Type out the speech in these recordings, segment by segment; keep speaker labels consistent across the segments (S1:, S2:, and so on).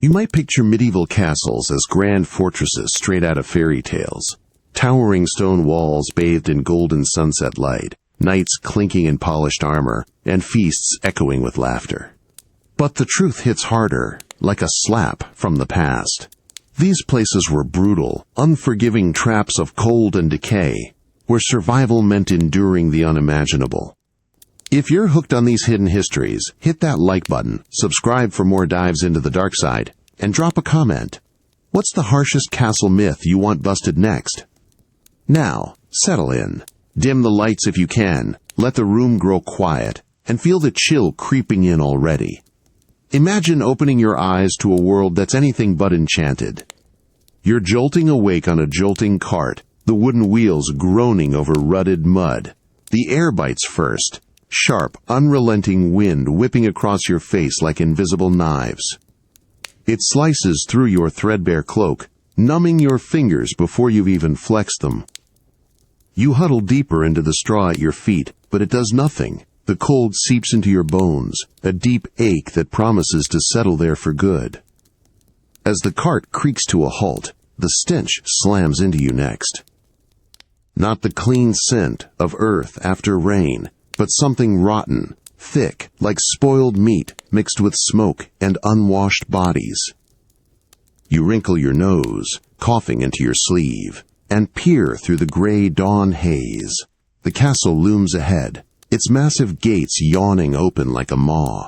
S1: You might picture medieval castles as grand fortresses straight out of fairy tales. Towering stone walls bathed in golden sunset light, knights clinking in polished armor, and feasts echoing with laughter. But the truth hits harder, like a slap from the past. These places were brutal, unforgiving traps of cold and decay, where survival meant enduring the unimaginable. If you're hooked on these hidden histories, hit that like button, subscribe for more dives into the dark side, and drop a comment. What's the harshest castle myth you want busted next? Now, settle in. Dim the lights if you can, let the room grow quiet, and feel the chill creeping in already. Imagine opening your eyes to a world that's anything but enchanted. You're jolting awake on a jolting cart, the wooden wheels groaning over rutted mud. The air bites first. Sharp, unrelenting wind whipping across your face like invisible knives. It slices through your threadbare cloak, numbing your fingers before you've even flexed them. You huddle deeper into the straw at your feet, but it does nothing. The cold seeps into your bones, a deep ache that promises to settle there for good. As the cart creaks to a halt, the stench slams into you next. Not the clean scent of earth after rain, but something rotten, thick, like spoiled meat mixed with smoke and unwashed bodies. You wrinkle your nose, coughing into your sleeve, and peer through the gray dawn haze. The castle looms ahead, its massive gates yawning open like a maw.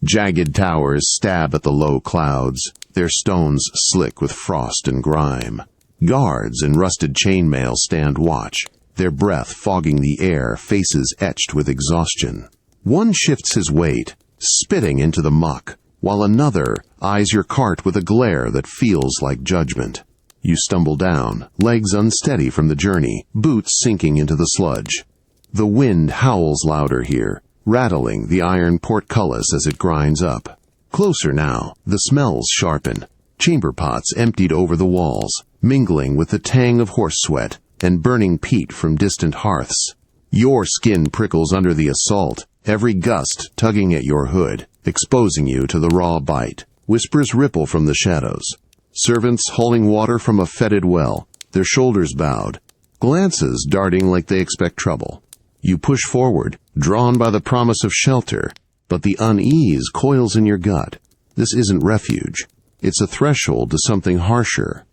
S1: Jagged towers stab at the low clouds, their stones slick with frost and grime. Guards in rusted chainmail stand watch, their breath fogging the air, faces etched with exhaustion. One shifts his weight, spitting into the muck, while another eyes your cart with a glare that feels like judgment. You stumble down, legs unsteady from the journey, boots sinking into the sludge. The wind howls louder here, rattling the iron portcullis as it grinds up. Closer now, the smells sharpen. Chamber pots emptied over the walls, mingling with the tang of horse sweat and burning peat from distant hearths. Your skin prickles under the assault, every gust tugging at your hood, exposing you to the raw bite. Whispers ripple from the shadows. Servants hauling water from a fetid well, their shoulders bowed, glances darting like they expect trouble. You push forward, drawn by the promise of shelter, but the unease coils in your gut. This isn't refuge. It's a threshold to something harsher.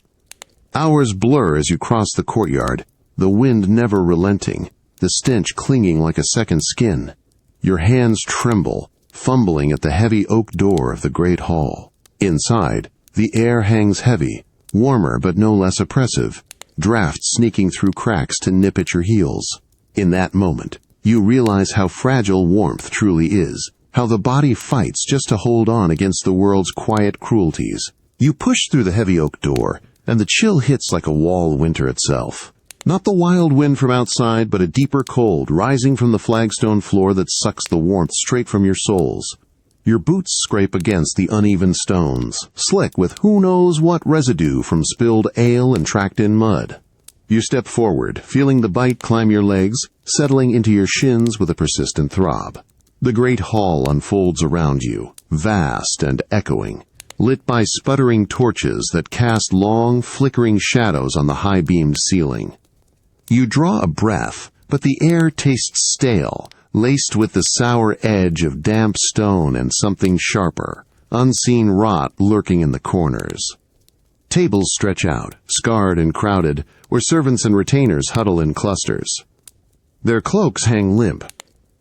S1: Hours blur as you cross the courtyard, the wind never relenting, the stench clinging like a second skin. Your hands tremble, fumbling at the heavy oak door of the great hall. Inside, the air hangs heavy, warmer but no less oppressive, drafts sneaking through cracks to nip at your heels. In that moment, you realize how fragile warmth truly is, how the body fights just to hold on against the world's quiet cruelties. You push through the heavy oak door, and the chill hits like a wall winter itself. Not the wild wind from outside, but a deeper cold rising from the flagstone floor that sucks the warmth straight from your soles. Your boots scrape against the uneven stones, slick with who knows what residue from spilled ale and tracked-in mud. You step forward, feeling the bite climb your legs, settling into your shins with a persistent throb. The great hall unfolds around you, vast and echoing, lit by sputtering torches that cast long, flickering shadows on the high-beamed ceiling. You draw a breath, but the air tastes stale, laced with the sour edge of damp stone and something sharper, unseen rot lurking in the corners. Tables stretch out, scarred and crowded, where servants and retainers huddle in clusters. Their cloaks hang limp,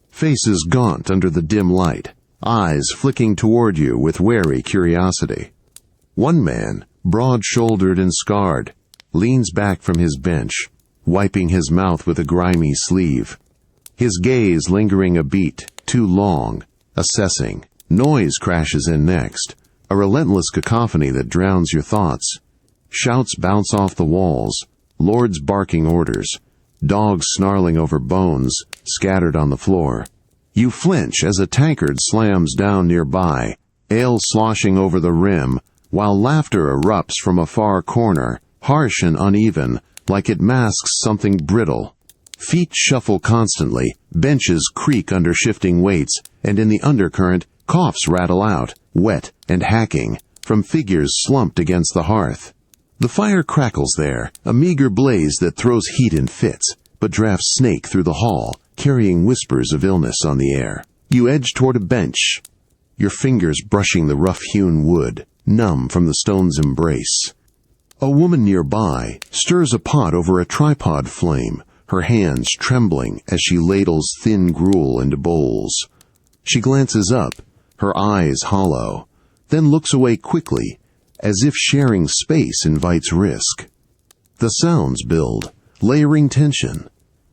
S1: faces gaunt under the dim light, eyes flicking toward you with wary curiosity. One man, broad-shouldered and scarred, leans back from his bench, wiping his mouth with a grimy sleeve. His gaze lingering a beat, too long, assessing. Noise crashes in next, a relentless cacophony that drowns your thoughts. Shouts bounce off the walls, lords barking orders, dogs snarling over bones scattered on the floor. You flinch as a tankard slams down nearby, ale sloshing over the rim, while laughter erupts from a far corner, harsh and uneven, like it masks something brittle. Feet shuffle constantly, benches creak under shifting weights, and in the undercurrent, coughs rattle out, wet and hacking, from figures slumped against the hearth. The fire crackles there, a meager blaze that throws heat in fits, but drafts snake through the hall, carrying whispers of illness on the air. You edge toward a bench, your fingers brushing the rough-hewn wood, numb from the stone's embrace. A woman nearby stirs a pot over a tripod flame, her hands trembling as she ladles thin gruel into bowls. She glances up, her eyes hollow, then looks away quickly, as if sharing space invites risk. The sounds build, layering tension.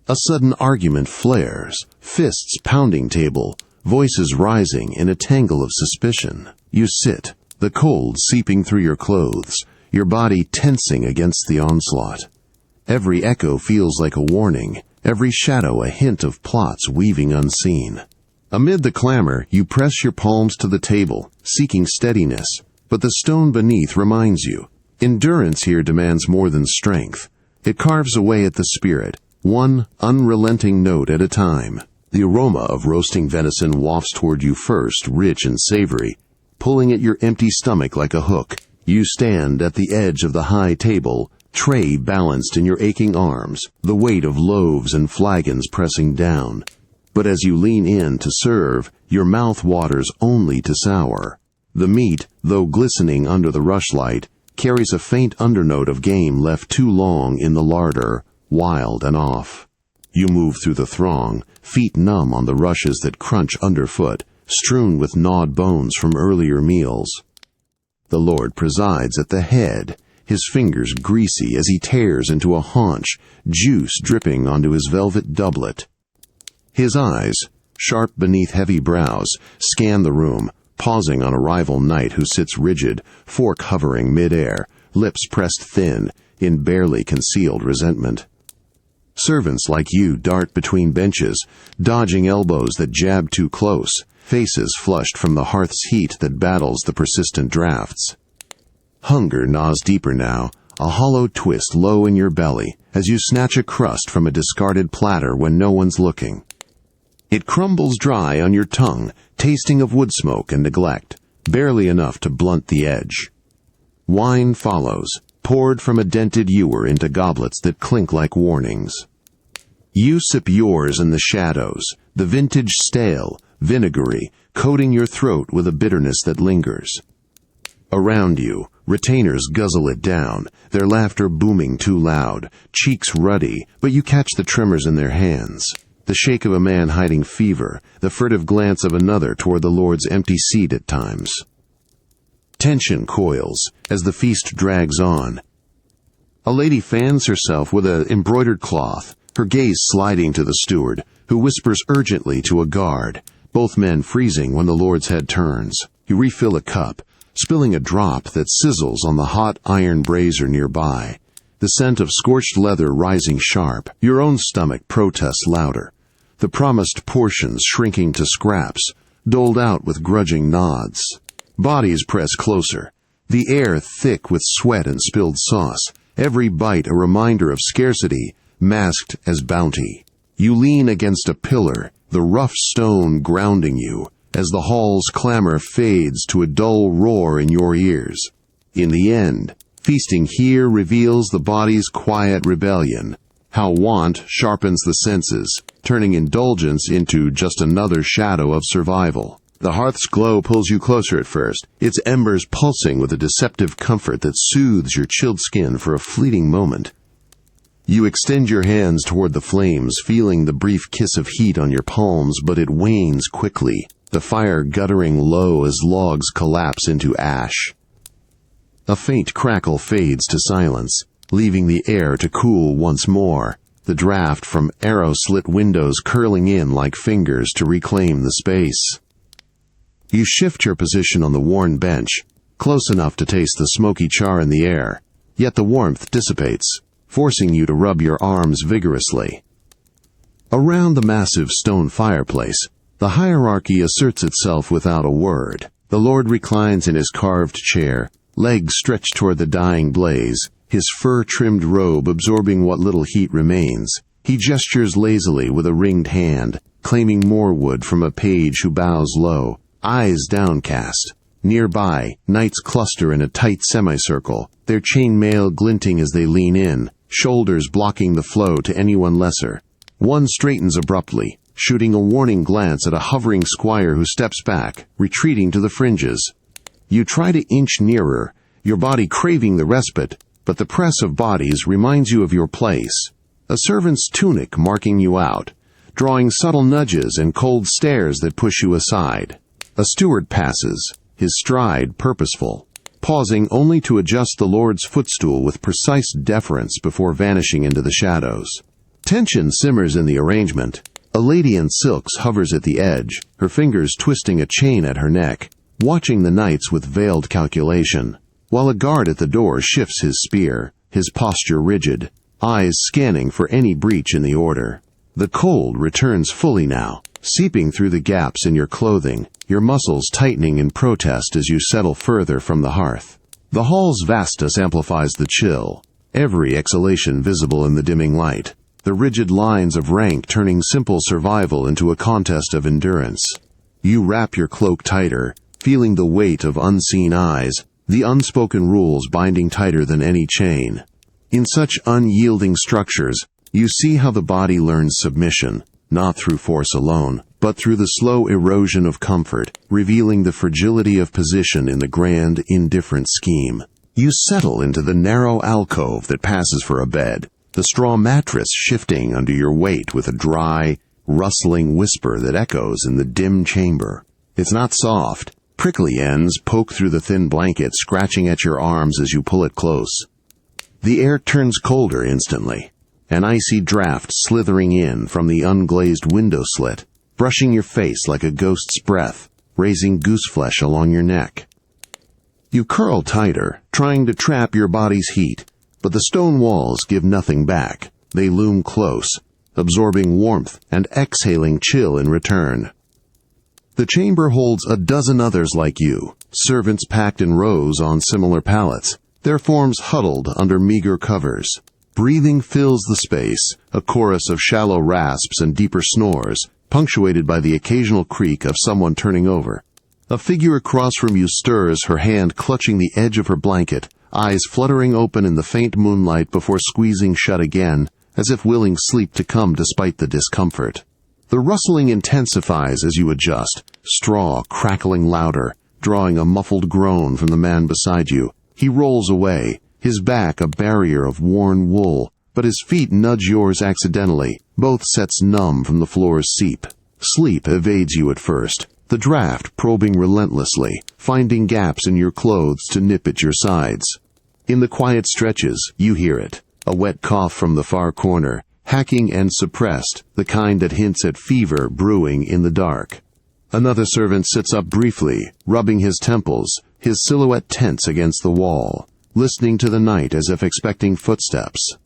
S1: A sudden argument flares, fists pounding table, voices rising in a tangle of suspicion. You sit, the cold seeping through your clothes, your body tensing against the onslaught. Every echo feels like a warning, every shadow a hint of plots weaving unseen. Amid the clamor, you press your palms to the table, seeking steadiness, but the stone beneath reminds you. Endurance here demands more than strength. It carves away at the spirit, one unrelenting note at a time. The aroma of roasting venison wafts toward you first, rich and savory, pulling at your empty stomach like a hook. You stand at the edge of the high table, tray balanced in your aching arms, the weight of loaves and flagons pressing down. But as you lean in to serve, your mouth waters only to sour. The meat, though glistening under the rushlight, carries a faint undernote of game left too long in the larder, wild and off. You move through the throng, feet numb on the rushes that crunch underfoot, strewn with gnawed bones from earlier meals. The Lord presides at the head, his fingers greasy as he tears into a haunch, juice dripping onto his velvet doublet. His eyes, sharp beneath heavy brows, scan the room, pausing on a rival knight who sits rigid, fork hovering mid-air, lips pressed thin, in barely concealed resentment. Servants like you dart between benches, dodging elbows that jab too close, faces flushed from the hearth's heat that battles the persistent drafts. Hunger gnaws deeper now, a hollow twist low in your belly, as you snatch a crust from a discarded platter when no one's looking. It crumbles dry on your tongue, tasting of wood smoke and neglect, barely enough to blunt the edge. Wine follows, poured from a dented ewer into goblets that clink like warnings. You sip yours in the shadows, the vintage stale, vinegary, coating your throat with a bitterness that lingers. Around you, retainers guzzle it down, their laughter booming too loud, cheeks ruddy, but you catch the tremors in their hands. The shake of a man hiding fever, the furtive glance of another toward the Lord's empty seat at times. Tension coils as the feast drags on. A lady fans herself with an embroidered cloth, her gaze sliding to the steward, who whispers urgently to a guard, both men freezing when the Lord's head turns. You refill a cup, spilling a drop that sizzles on the hot iron brazier nearby, the scent of scorched leather rising sharp. Your own stomach protests louder, the promised portions shrinking to scraps, doled out with grudging nods. Bodies press closer, the air thick with sweat and spilled sauce, every bite a reminder of scarcity, masked as bounty. You lean against a pillar, the rough stone grounding you, as the hall's clamor fades to a dull roar in your ears. In the end, feasting here reveals the body's quiet rebellion, how want sharpens the senses, turning indulgence into just another shadow of survival. The hearth's glow pulls you closer at first, its embers pulsing with a deceptive comfort that soothes your chilled skin for a fleeting moment. You extend your hands toward the flames, feeling the brief kiss of heat on your palms, but it wanes quickly, the fire guttering low as logs collapse into ash. A faint crackle fades to silence, leaving the air to cool once more, the draft from arrow-slit windows curling in like fingers to reclaim the space. You shift your position on the worn bench, close enough to taste the smoky char in the air, yet the warmth dissipates, forcing you to rub your arms vigorously. Around the massive stone fireplace, the hierarchy asserts itself without a word. The Lord reclines in his carved chair, legs stretched toward the dying blaze, his fur-trimmed robe absorbing what little heat remains. He gestures lazily with a ringed hand, claiming more wood from a page who bows low, eyes downcast. Nearby, knights cluster in a tight semicircle, their chainmail glinting as they lean in, shoulders blocking the flow to anyone lesser. One straightens abruptly, shooting a warning glance at a hovering squire who steps back, retreating to the fringes. You try to inch nearer, your body craving the respite, but the press of bodies reminds you of your place. A servant's tunic marking you out, drawing subtle nudges and cold stares that push you aside. A steward passes, his stride purposeful, pausing only to adjust the Lord's footstool with precise deference before vanishing into the shadows. Tension simmers in the arrangement. A lady in silks hovers at the edge, her fingers twisting a chain at her neck, watching the knights with veiled calculation, while a guard at the door shifts his spear, his posture rigid, eyes scanning for any breach in the order. The cold returns fully now, seeping through the gaps in your clothing, your muscles tightening in protest as you settle further from the hearth. The hall's vastness amplifies the chill, every exhalation visible in the dimming light, the rigid lines of rank turning simple survival into a contest of endurance. You wrap your cloak tighter, feeling the weight of unseen eyes, the unspoken rules binding tighter than any chain. In such unyielding structures, you see how the body learns submission, not through force alone, but through the slow erosion of comfort, revealing the fragility of position in the grand, indifferent scheme. You settle into the narrow alcove that passes for a bed, the straw mattress shifting under your weight with a dry, rustling whisper that echoes in the dim chamber. It's not soft. Prickly ends poke through the thin blanket, scratching at your arms as you pull it close. The air turns colder instantly, an icy draft slithering in from the unglazed window slit, brushing your face like a ghost's breath, raising gooseflesh along your neck. You curl tighter, trying to trap your body's heat, but the stone walls give nothing back. They loom close, absorbing warmth and exhaling chill in return. The chamber holds a dozen others like you, servants packed in rows on similar pallets, their forms huddled under meager covers. Breathing fills the space, a chorus of shallow rasps and deeper snores, punctuated by the occasional creak of someone turning over. A figure across from you stirs, her hand clutching the edge of her blanket, eyes fluttering open in the faint moonlight before squeezing shut again, as if willing sleep to come despite the discomfort. The rustling intensifies as you adjust, straw crackling louder, drawing a muffled groan from the man beside you. He rolls away, his back a barrier of worn wool, but his feet nudge yours accidentally, both sets numb from the floor's seep. Sleep evades you at first, the draft probing relentlessly, finding gaps in your clothes to nip at your sides. In the quiet stretches, you hear it, a wet cough from the far corner, hacking and suppressed, the kind that hints at fever brewing in the dark. Another servant sits up briefly, rubbing his temples, his silhouette tense against the wall, listening to the night as if expecting footsteps.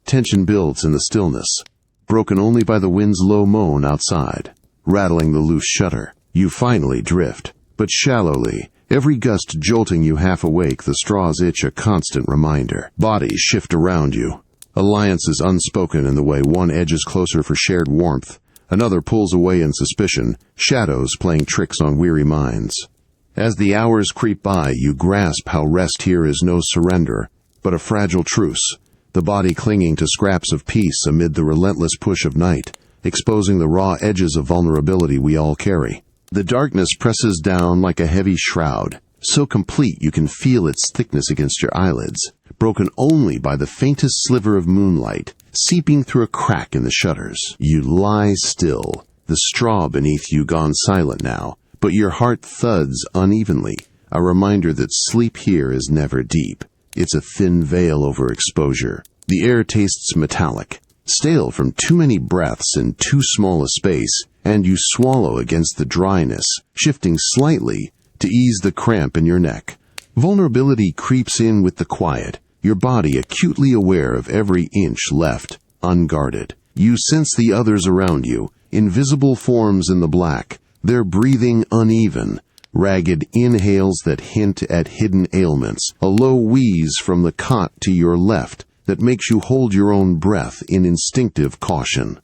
S1: Tension builds in the stillness, broken only by the wind's low moan outside, rattling the loose shutter. You finally drift, but shallowly, every gust jolting you half awake, the straws itch a constant reminder. Bodies shift around you. Alliances unspoken in the way one edges closer for shared warmth, another pulls away in suspicion, shadows playing tricks on weary minds. As the hours creep by, you grasp how rest here is no surrender, but a fragile truce, the body clinging to scraps of peace amid the relentless push of night, exposing the raw edges of vulnerability we all carry. The darkness presses down like a heavy shroud, so complete you can feel its thickness against your eyelids, broken only by the faintest sliver of moonlight, seeping through a crack in the shutters. You lie still, the straw beneath you gone silent now, but your heart thuds unevenly, a reminder that sleep here is never deep. It's a thin veil over exposure. The air tastes metallic, stale from too many breaths in too small a space, and you swallow against the dryness, shifting slightly to ease the cramp in your neck. Vulnerability creeps in with the quiet, your body acutely aware of every inch left unguarded. You sense the others around you, invisible forms in the black, their breathing uneven, ragged inhales that hint at hidden ailments, a low wheeze from the cot to your left that makes you hold your own breath in instinctive caution.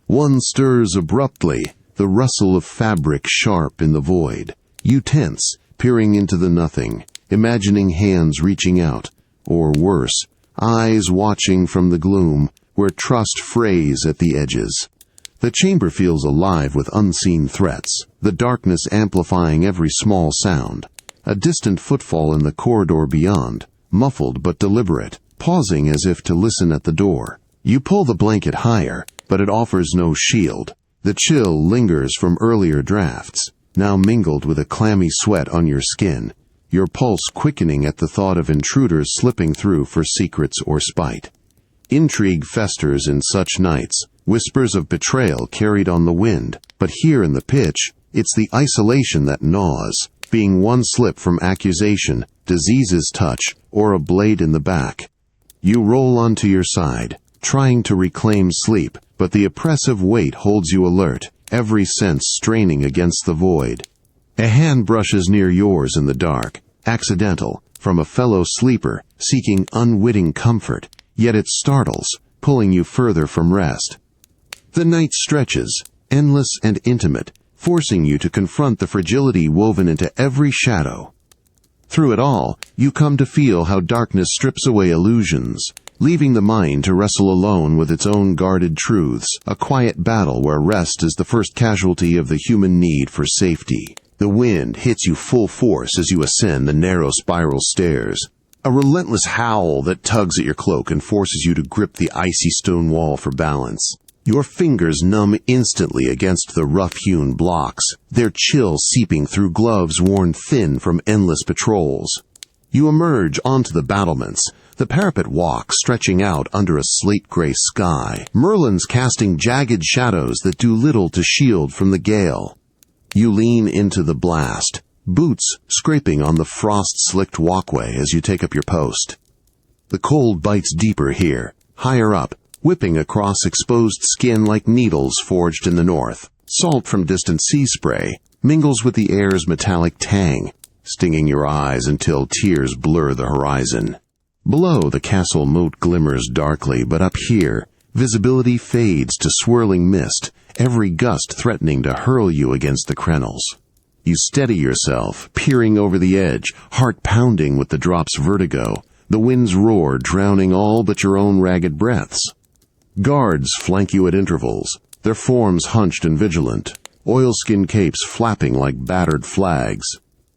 S1: One stirs abruptly, the rustle of fabric sharp in the void. You tense, peering into the nothing, imagining hands reaching out, or worse, eyes watching from the gloom where trust frays at the edges. The chamber feels alive with unseen threats, the darkness amplifying every small sound. A distant footfall in the corridor beyond, muffled but deliberate, pausing as if to listen at the door. You pull the blanket higher, but it offers no shield. The chill lingers from earlier drafts, now mingled with a clammy sweat on your skin, your pulse quickening at the thought of intruders slipping through for secrets or spite. Intrigue festers in such nights, whispers of betrayal carried on the wind, but here in the pitch, it's the isolation that gnaws, being one slip from accusation, disease's touch, or a blade in the back. You roll onto your side, trying to reclaim sleep, but the oppressive weight holds you alert, every sense straining against the void. A hand brushes near yours in the dark, accidental, from a fellow sleeper, seeking unwitting comfort, yet it startles, pulling you further from rest. The night stretches, endless and intimate, forcing you to confront the fragility woven into every shadow. Through it all, you come to feel how darkness strips away illusions, leaving the mind to wrestle alone with its own guarded truths, a quiet battle where rest is the first casualty of the human need for safety. The wind hits you full force as you ascend the narrow spiral stairs, a relentless howl that tugs at your cloak and forces you to grip the icy stone wall for balance. Your fingers numb instantly against the rough-hewn blocks, their chill seeping through gloves worn thin from endless patrols. You emerge onto the battlements, the parapet walk stretching out under a slate-gray sky, merlons casting jagged shadows that do little to shield from the gale. You lean into the blast, boots scraping on the frost-slicked walkway as you take up your post. The cold bites deeper here, higher up, whipping across exposed skin like needles forged in the north. Salt from distant sea spray mingles with the air's metallic tang, stinging your eyes until tears blur the horizon. Below, the castle moat glimmers darkly, but up here, visibility fades to swirling mist, every gust threatening to hurl you against the crenels. You steady yourself, peering over the edge, heart pounding with the drop's vertigo, the wind's roar drowning all but your own ragged breaths. Guards flank you at intervals, their forms hunched and vigilant, oilskin capes flapping like battered flags.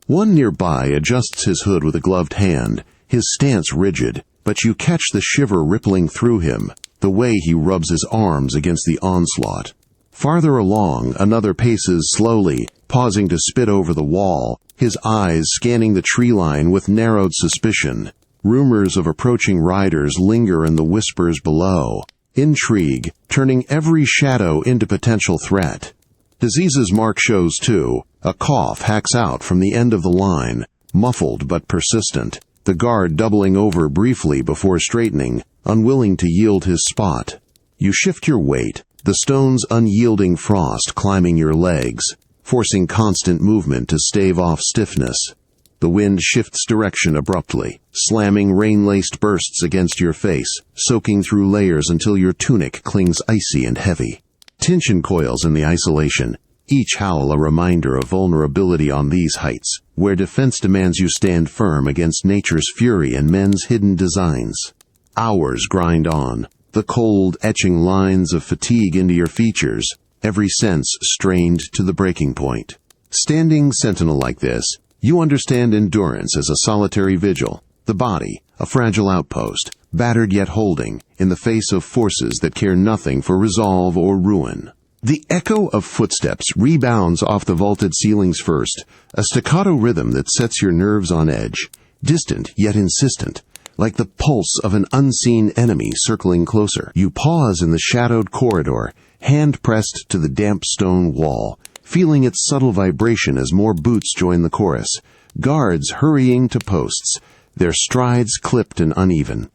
S1: One nearby adjusts his hood with a gloved hand, his stance rigid, but you catch the shiver rippling through him, the way he rubs his arms against the onslaught. Farther along, another paces slowly, pausing to spit over the wall, his eyes scanning the tree line with narrowed suspicion. Rumors of approaching riders linger in the whispers below. Intrigue, turning every shadow into potential threat. Disease's mark shows too. A cough hacks out from the end of the line, muffled but persistent, the guard doubling over briefly before straightening, unwilling to yield his spot. You shift your weight, the stone's unyielding frost climbing your legs, forcing constant movement to stave off stiffness. The wind shifts direction abruptly, slamming rain-laced bursts against your face, soaking through layers until your tunic clings icy and heavy. Tension coils in the isolation, each howl a reminder of vulnerability on these heights, where defense demands you stand firm against nature's fury and men's hidden designs. Hours grind on, the cold, etching lines of fatigue into your features, every sense strained to the breaking point. Standing sentinel like this, you understand endurance as a solitary vigil, the body, a fragile outpost, battered yet holding, in the face of forces that care nothing for resolve or ruin. The echo of footsteps rebounds off the vaulted ceilings first, a staccato rhythm that sets your nerves on edge, distant yet insistent, like the pulse of an unseen enemy circling closer. You pause in the shadowed corridor, hand pressed to the damp stone wall, feeling its subtle vibration as more boots join the chorus, guards hurrying to posts, their strides clipped and uneven.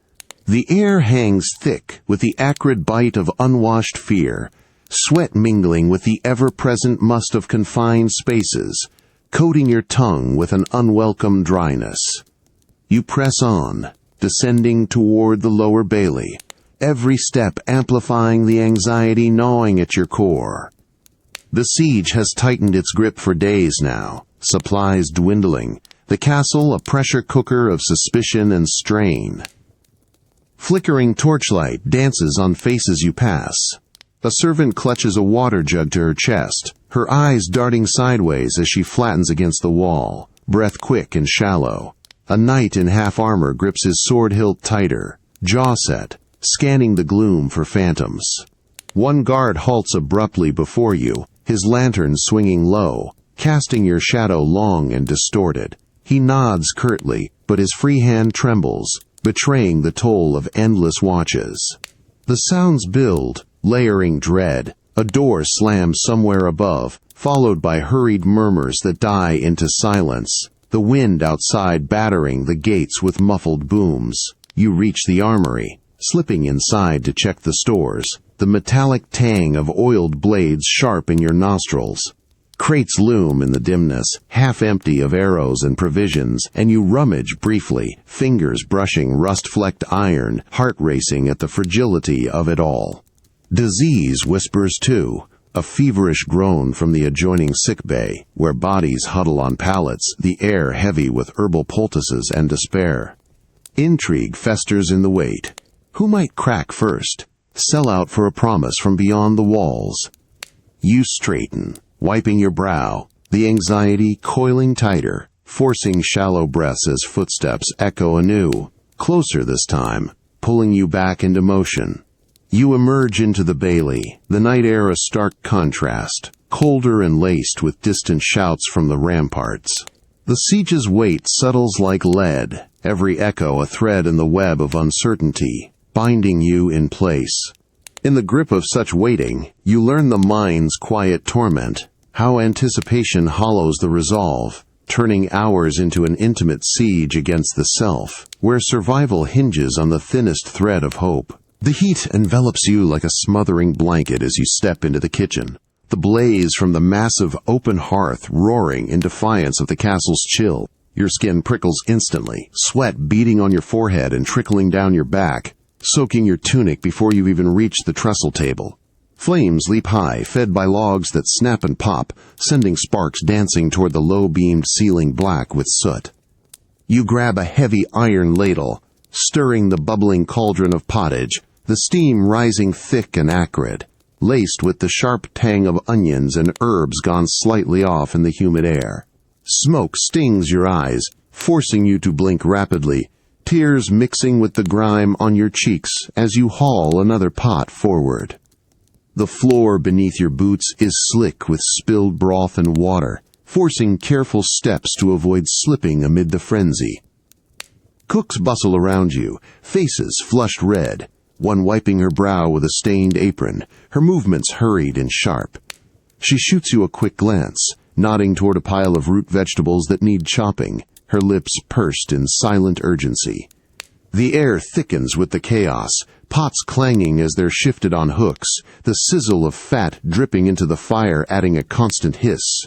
S1: The air hangs thick with the acrid bite of unwashed fear, sweat mingling with the ever-present must of confined spaces, coating your tongue with an unwelcome dryness. You press on, descending toward the lower bailey, every step amplifying the anxiety gnawing at your core. The siege has tightened its grip for days now, supplies dwindling, the castle a pressure cooker of suspicion and strain. Flickering torchlight dances on faces you pass. A servant clutches a water jug to her chest, her eyes darting sideways as she flattens against the wall, breath quick and shallow. A knight in half armor grips his sword hilt tighter, jaw set, scanning the gloom for phantoms. One guard halts abruptly before you, his lantern swinging low, casting your shadow long and distorted. He nods curtly, but his free hand trembles, betraying the toll of endless watches. The sounds build, layering dread. A door slams somewhere above, followed by hurried murmurs that die into silence, the wind outside battering the gates with muffled booms. You reach the armory, slipping inside to check the stores, the metallic tang of oiled blades sharp in your nostrils. Crates loom in the dimness, half empty of arrows and provisions, and you rummage briefly, fingers brushing rust-flecked iron, heart racing at the fragility of it all. Disease whispers too, a feverish groan from the adjoining sick bay, where bodies huddle on pallets, the air heavy with herbal poultices and despair. Intrigue festers in the wait. Who might crack first? Sell out for a promise from beyond the walls. You straighten, wiping your brow, the anxiety coiling tighter, forcing shallow breaths as footsteps echo anew, closer this time, pulling you back into motion. You emerge into the bailey, the night air a stark contrast, colder and laced with distant shouts from the ramparts. The siege's weight settles like lead, every echo a thread in the web of uncertainty, binding you in place. In the grip of such waiting, you learn the mind's quiet torment, how anticipation hollows the resolve, turning hours into an intimate siege against the self, where survival hinges on the thinnest thread of hope. The heat envelops you like a smothering blanket as you step into the kitchen, the blaze from the massive open hearth roaring in defiance of the castle's chill. Your skin prickles instantly, sweat beading on your forehead and trickling down your back, soaking your tunic before you've even reached the trestle table. Flames leap high, fed by logs that snap and pop, sending sparks dancing toward the low-beamed ceiling black with soot. You grab a heavy iron ladle, stirring the bubbling cauldron of pottage, the steam rising thick and acrid, laced with the sharp tang of onions and herbs gone slightly off in the humid air. Smoke stings your eyes, forcing you to blink rapidly, tears mixing with the grime on your cheeks as you haul another pot forward. The floor beneath your boots is slick with spilled broth and water, forcing careful steps to avoid slipping amid the frenzy. Cooks bustle around you, faces flushed red, one wiping her brow with a stained apron, her movements hurried and sharp. She shoots you a quick glance, nodding toward a pile of root vegetables that need chopping, her lips pursed in silent urgency. The air thickens with the chaos, pots clanging as they're shifted on hooks, the sizzle of fat dripping into the fire adding a constant hiss.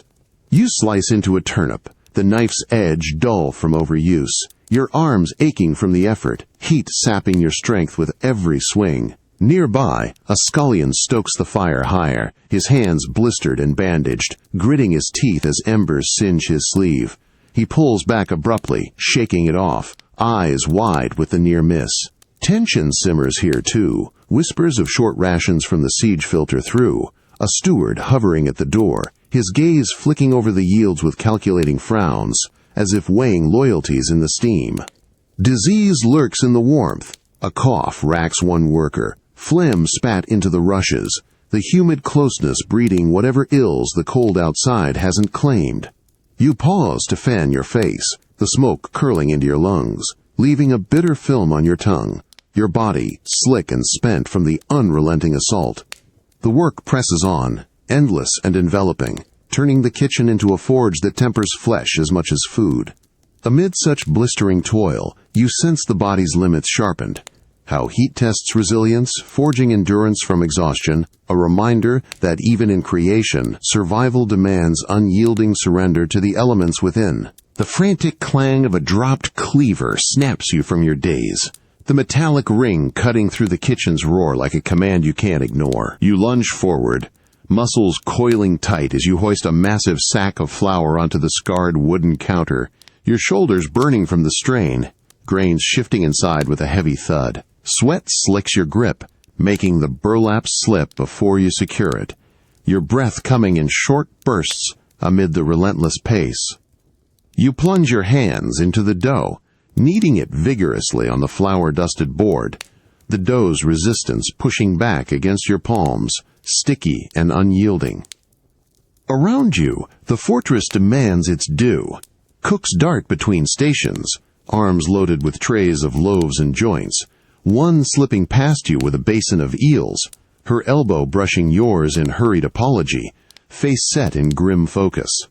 S1: You slice into a turnip, the knife's edge dull from overuse, your arms aching from the effort, heat sapping your strength with every swing. Nearby, a scullion stokes the fire higher, his hands blistered and bandaged, gritting his teeth as embers singe his sleeve. He pulls back abruptly, shaking it off, eyes wide with the near miss. Tension simmers here too, whispers of short rations from the siege filter through, a steward hovering at the door, his gaze flicking over the yields with calculating frowns, as if weighing loyalties in the steam. Disease lurks in the warmth. A cough racks one worker, phlegm spat into the rushes, the humid closeness breeding whatever ills the cold outside hasn't claimed. You pause to fan your face, the smoke curling into your lungs, leaving a bitter film on your tongue, your body slick and spent from the unrelenting assault. The work presses on, endless and enveloping, turning the kitchen into a forge that tempers flesh as much as food. Amid such blistering toil, you sense the body's limits sharpened. How heat tests resilience, forging endurance from exhaustion, a reminder that even in creation, survival demands unyielding surrender to the elements within. The frantic clang of a dropped cleaver snaps you from your daze, the metallic ring cutting through the kitchen's roar like a command you can't ignore. You lunge forward, muscles coiling tight as you hoist a massive sack of flour onto the scarred wooden counter, your shoulders burning from the strain, grains shifting inside with a heavy thud. Sweat slicks your grip, making the burlap slip before you secure it, your breath coming in short bursts amid the relentless pace. You plunge your hands into the dough, kneading it vigorously on the flour-dusted board, the dough's resistance pushing back against your palms, sticky and unyielding. Around you, the fortress demands its due. Cooks dart between stations, arms loaded with trays of loaves and joints, one slipping past you with a basin of eels, her elbow brushing yours in hurried apology, face set in grim focus.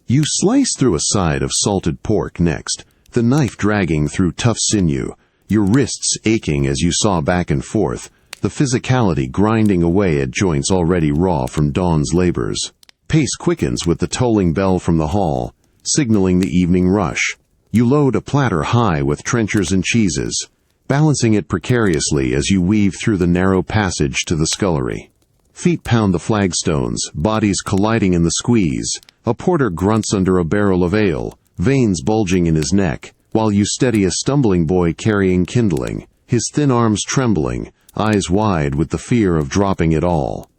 S1: You slice through a side of salted pork next, the knife dragging through tough sinew, your wrists aching as you saw back and forth, the physicality grinding away at joints already raw from dawn's labors. Pace quickens with the tolling bell from the hall, signaling the evening rush. You load a platter high with trenchers and cheeses, balancing it precariously as you weave through the narrow passage to the scullery. Feet pound the flagstones, bodies colliding in the squeeze. A porter grunts under a barrel of ale, veins bulging in his neck, while you steady a stumbling boy carrying kindling, his thin arms trembling, eyes wide with the fear of dropping it all.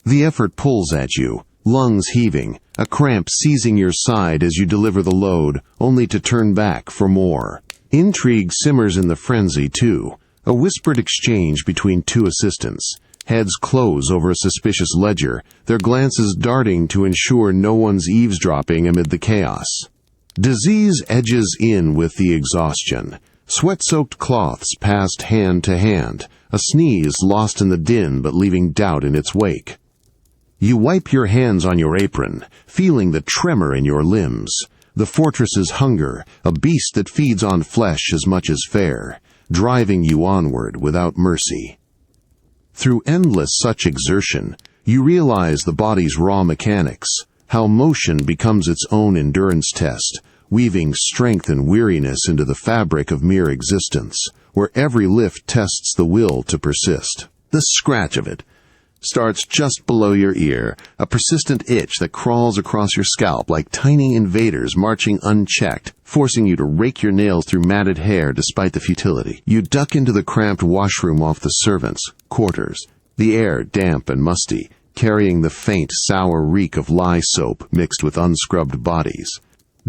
S1: The effort pulls at you, lungs heaving, a cramp seizing your side as you deliver the load, only to turn back for more. Intrigue simmers in the frenzy, too, a whispered exchange between two assistants. Heads close over a suspicious ledger, their glances darting to ensure no one's eavesdropping amid the chaos. Disease edges in with the exhaustion. Sweat-soaked cloths passed hand to hand, a sneeze lost in the din but leaving doubt in its wake. You wipe your hands on your apron, feeling the tremor in your limbs. The fortress's hunger, a beast that feeds on flesh as much as fare, driving you onward without mercy. Through endless such exertion, you realize the body's raw mechanics, how motion becomes its own endurance test, weaving strength and weariness into the fabric of mere existence, where every lift tests the will to persist. The scratch of it starts just below your ear, a persistent itch that crawls across your scalp like tiny invaders marching unchecked, forcing you to rake your nails through matted hair despite the futility. You duck into the cramped washroom off the servants' quarters, the air damp and musty, carrying the faint, sour reek of lye soap mixed with unscrubbed bodies.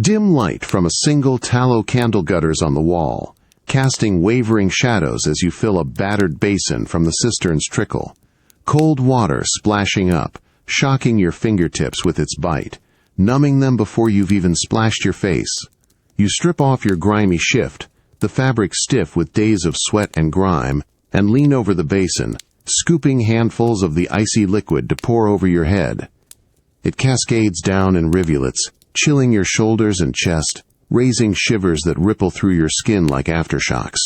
S1: Dim light from a single tallow candle gutters on the wall, casting wavering shadows as you fill a battered basin from the cistern's trickle. Cold water splashing up, shocking your fingertips with its bite, numbing them before you've even splashed your face. You strip off your grimy shift, the fabric stiff with days of sweat and grime, and lean over the basin, scooping handfuls of the icy liquid to pour over your head. It cascades down in rivulets, chilling your shoulders and chest, raising shivers that ripple through your skin like aftershocks.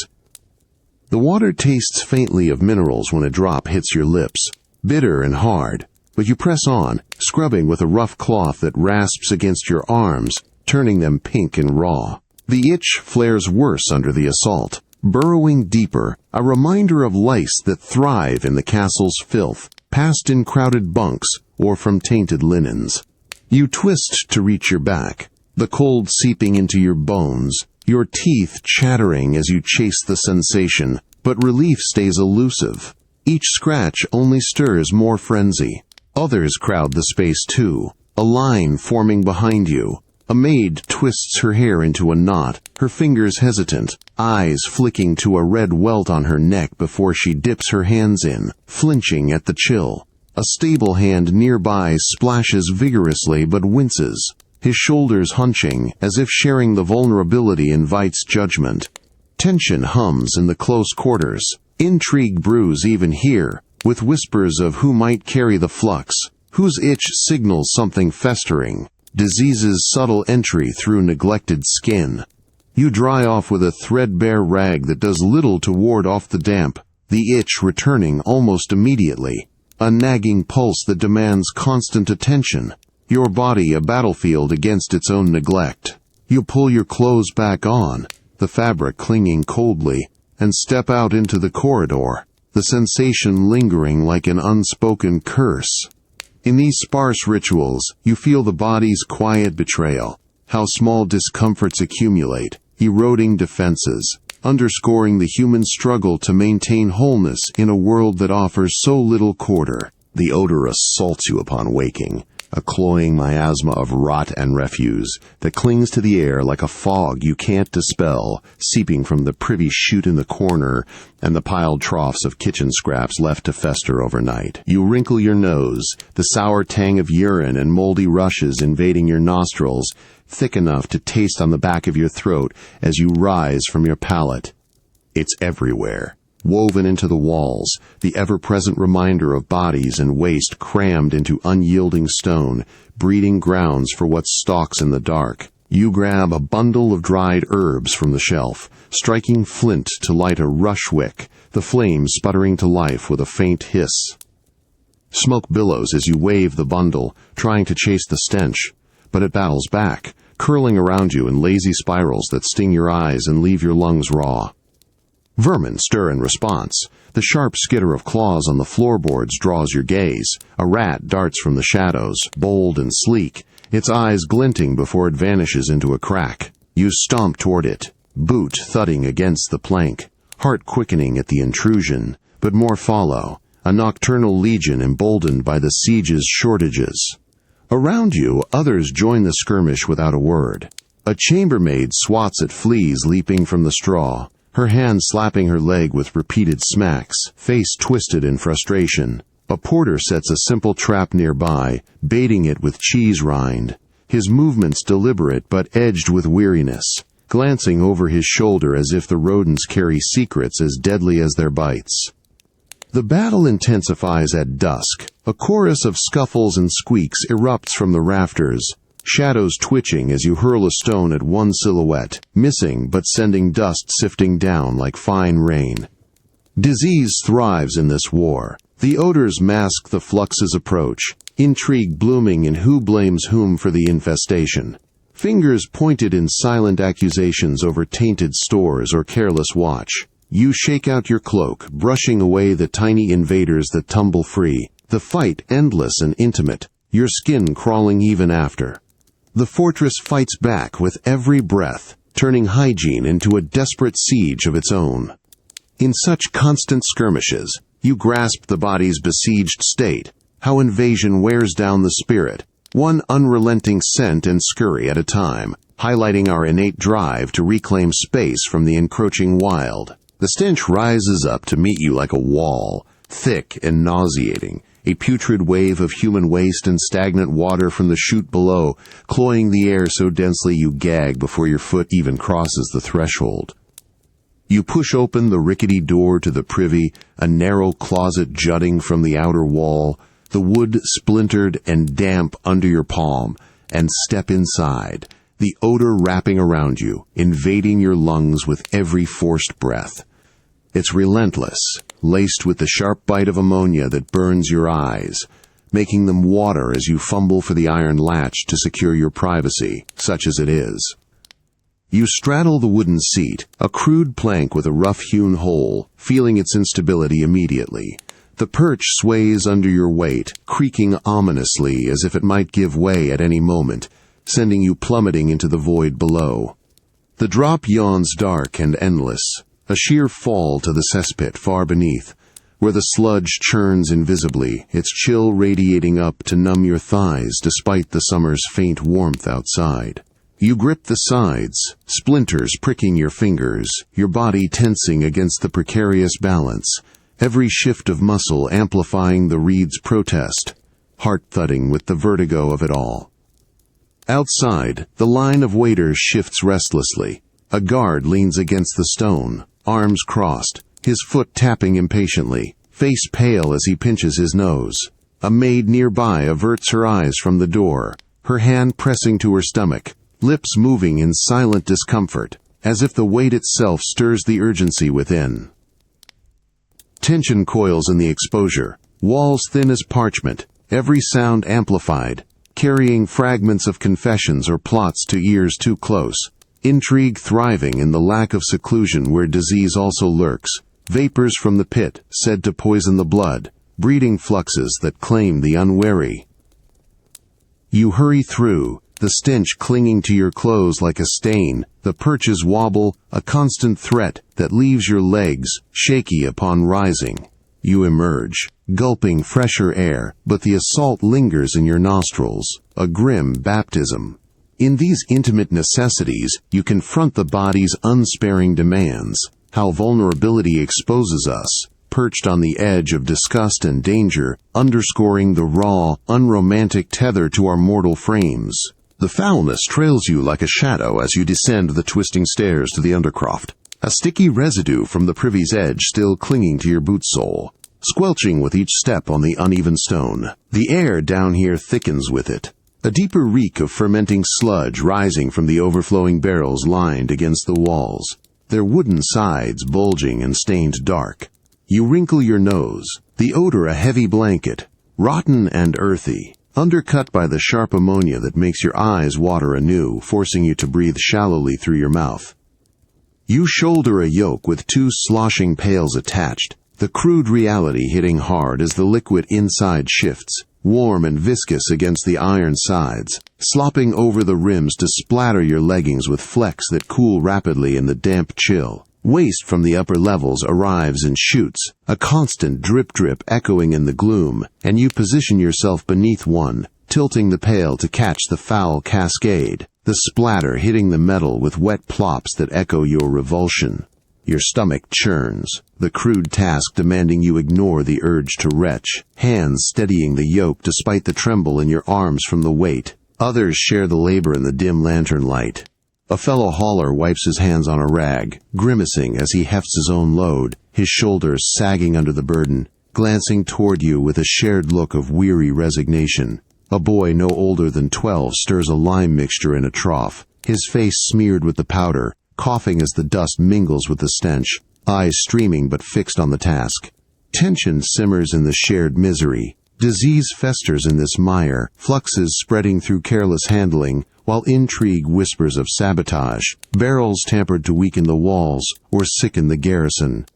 S1: The water tastes faintly of minerals when a drop hits your lips, bitter and hard, but you press on, scrubbing with a rough cloth that rasps against your arms, turning them pink and raw. The itch flares worse under the assault, burrowing deeper, a reminder of lice that thrive in the castle's filth, passed in crowded bunks or from tainted linens. You twist to reach your back, the cold seeping into your bones, your teeth chattering as you chase the sensation, but relief stays elusive. Each scratch only stirs more frenzy. Others crowd the space too, a line forming behind you. A maid twists her hair into a knot, her fingers hesitant, eyes flicking to a red welt on her neck before she dips her hands in, flinching at the chill. A stable hand nearby splashes vigorously but winces, his shoulders hunching, as if sharing the vulnerability invites judgment. Tension hums in the close quarters. Intrigue brews even here, with whispers of who might carry the flux, whose itch signals something festering, disease's subtle entry through neglected skin. You dry off with a threadbare rag that does little to ward off the damp, the itch returning almost immediately, a nagging pulse that demands constant attention, your body a battlefield against its own neglect. You pull your clothes back on, the fabric clinging coldly, and step out into the corridor. the sensation lingering like an unspoken curse. In these sparse rituals, you feel the body's quiet betrayal, how small discomforts accumulate, eroding defenses, underscoring the human struggle to maintain wholeness in a world that offers so little quarter. The odor assaults you upon waking, a cloying miasma of rot and refuse that clings to the air like a fog you can't dispel, seeping from the privy chute in the corner and the piled troughs of kitchen scraps left to fester overnight. You wrinkle your nose, the sour tang of urine and moldy rushes invading your nostrils, thick enough to taste on the back of your throat as you rise from your pallet. It's everywhere. Woven into the walls, the ever-present reminder of bodies and waste crammed into unyielding stone, breeding grounds for what stalks in the dark. You grab a bundle of dried herbs from the shelf, striking flint to light a rush wick, the flames sputtering to life with a faint hiss. Smoke billows as you wave the bundle, trying to chase the stench, but it battles back, curling around you in lazy spirals that sting your eyes and leave your lungs raw. Vermin stir in response. The sharp skitter of claws on the floorboards draws your gaze. A rat darts from the shadows, bold and sleek, its eyes glinting before it vanishes into a crack. You stomp toward it, boot thudding against the plank, heart quickening at the intrusion, but more follow, a nocturnal legion emboldened by the siege's shortages. Around you, others join the skirmish without a word. A chambermaid swats at fleas leaping from the straw, her hand slapping her leg with repeated smacks, face twisted in frustration. A porter sets a simple trap nearby, baiting it with cheese rind, his movements deliberate but edged with weariness, glancing over his shoulder as if the rodents carry secrets as deadly as their bites. The battle intensifies at dusk. A chorus of scuffles and squeaks erupts from the rafters, shadows twitching as you hurl a stone at one silhouette, missing but sending dust sifting down like fine rain. Disease thrives in this war. The odors mask the flux's approach, intrigue blooming in who blames whom for the infestation. Fingers pointed in silent accusations over tainted stores or careless watch. You shake out your cloak, brushing away the tiny invaders that tumble free, the fight endless and intimate, your skin crawling even after. The fortress fights back with every breath, turning hygiene into a desperate siege of its own. In such constant skirmishes, you grasp the body's besieged state, how invasion wears down the spirit, one unrelenting scent and scurry at a time, highlighting our innate drive to reclaim space from the encroaching wild. The stench rises up to meet you like a wall, thick and nauseating, a putrid wave of human waste and stagnant water from the chute below, cloying the air so densely you gag before your foot even crosses the threshold. You push open the rickety door to the privy, a narrow closet jutting from the outer wall, the wood splintered and damp under your palm, and step inside, the odor wrapping around you, invading your lungs with every forced breath. It's relentless, laced with the sharp bite of ammonia that burns your eyes, making them water as you fumble for the iron latch to secure your privacy, such as it is. You straddle the wooden seat, a crude plank with a rough-hewn hole, feeling its instability immediately. The perch sways under your weight, creaking ominously as if it might give way at any moment, sending you plummeting into the void below. The drop yawns dark and endless, a sheer fall to the cesspit far beneath, where the sludge churns invisibly, its chill radiating up to numb your thighs despite the summer's faint warmth outside. You grip the sides, splinters pricking your fingers, your body tensing against the precarious balance, every shift of muscle amplifying the reed's protest, heart thudding with the vertigo of it all. Outside, the line of waiters shifts restlessly. A guard leans against the stone, arms crossed, his foot tapping impatiently, face pale as he pinches his nose. A maid nearby averts her eyes from the door, her hand pressing to her stomach, lips moving in silent discomfort, as if the weight itself stirs the urgency within. Tension coils in the exposure, walls thin as parchment, every sound amplified, carrying fragments of confessions or plots to ears too close. Intrigue thriving in the lack of seclusion where disease also lurks, vapors from the pit said to poison the blood, breeding fluxes that claim the unwary. You hurry through, the stench clinging to your clothes like a stain, the perches wobble, a constant threat that leaves your legs shaky upon rising. You emerge, gulping fresher air, but the assault lingers in your nostrils, a grim baptism. In these intimate necessities, you confront the body's unsparing demands, how vulnerability exposes us, perched on the edge of disgust and danger, underscoring the raw, unromantic tether to our mortal frames. The foulness trails you like a shadow as you descend the twisting stairs to the undercroft, a sticky residue from the privy's edge still clinging to your boot sole, squelching with each step on the uneven stone. The air down here thickens with it, a deeper reek of fermenting sludge rising from the overflowing barrels lined against the walls, their wooden sides bulging and stained dark. You wrinkle your nose, the odor a heavy blanket, rotten and earthy, undercut by the sharp ammonia that makes your eyes water anew, forcing you to breathe shallowly through your mouth. You shoulder a yoke with 2 sloshing pails attached, the crude reality hitting hard as the liquid inside shifts, warm and viscous against the iron sides, slopping over the rims to splatter your leggings with flecks that cool rapidly in the damp chill. Waste from the upper levels arrives in chutes, a constant drip-drip echoing in the gloom, and you position yourself beneath one, tilting the pail to catch the foul cascade, the splatter hitting the metal with wet plops that echo your revulsion. Your stomach churns, the crude task demanding you ignore the urge to retch, hands steadying the yoke despite the tremble in your arms from the weight. Others share the labor in the dim lantern light. A fellow hauler wipes his hands on a rag, grimacing as he hefts his own load, his shoulders sagging under the burden, glancing toward you with a shared look of weary resignation. A boy no older than 12 stirs a lime mixture in a trough, his face smeared with the powder, coughing as the dust mingles with the stench, eyes streaming but fixed on the task. Tension simmers in the shared misery. Disease festers in this mire, fluxes spreading through careless handling, while intrigue whispers of sabotage, barrels tampered to weaken the walls or sicken the garrison.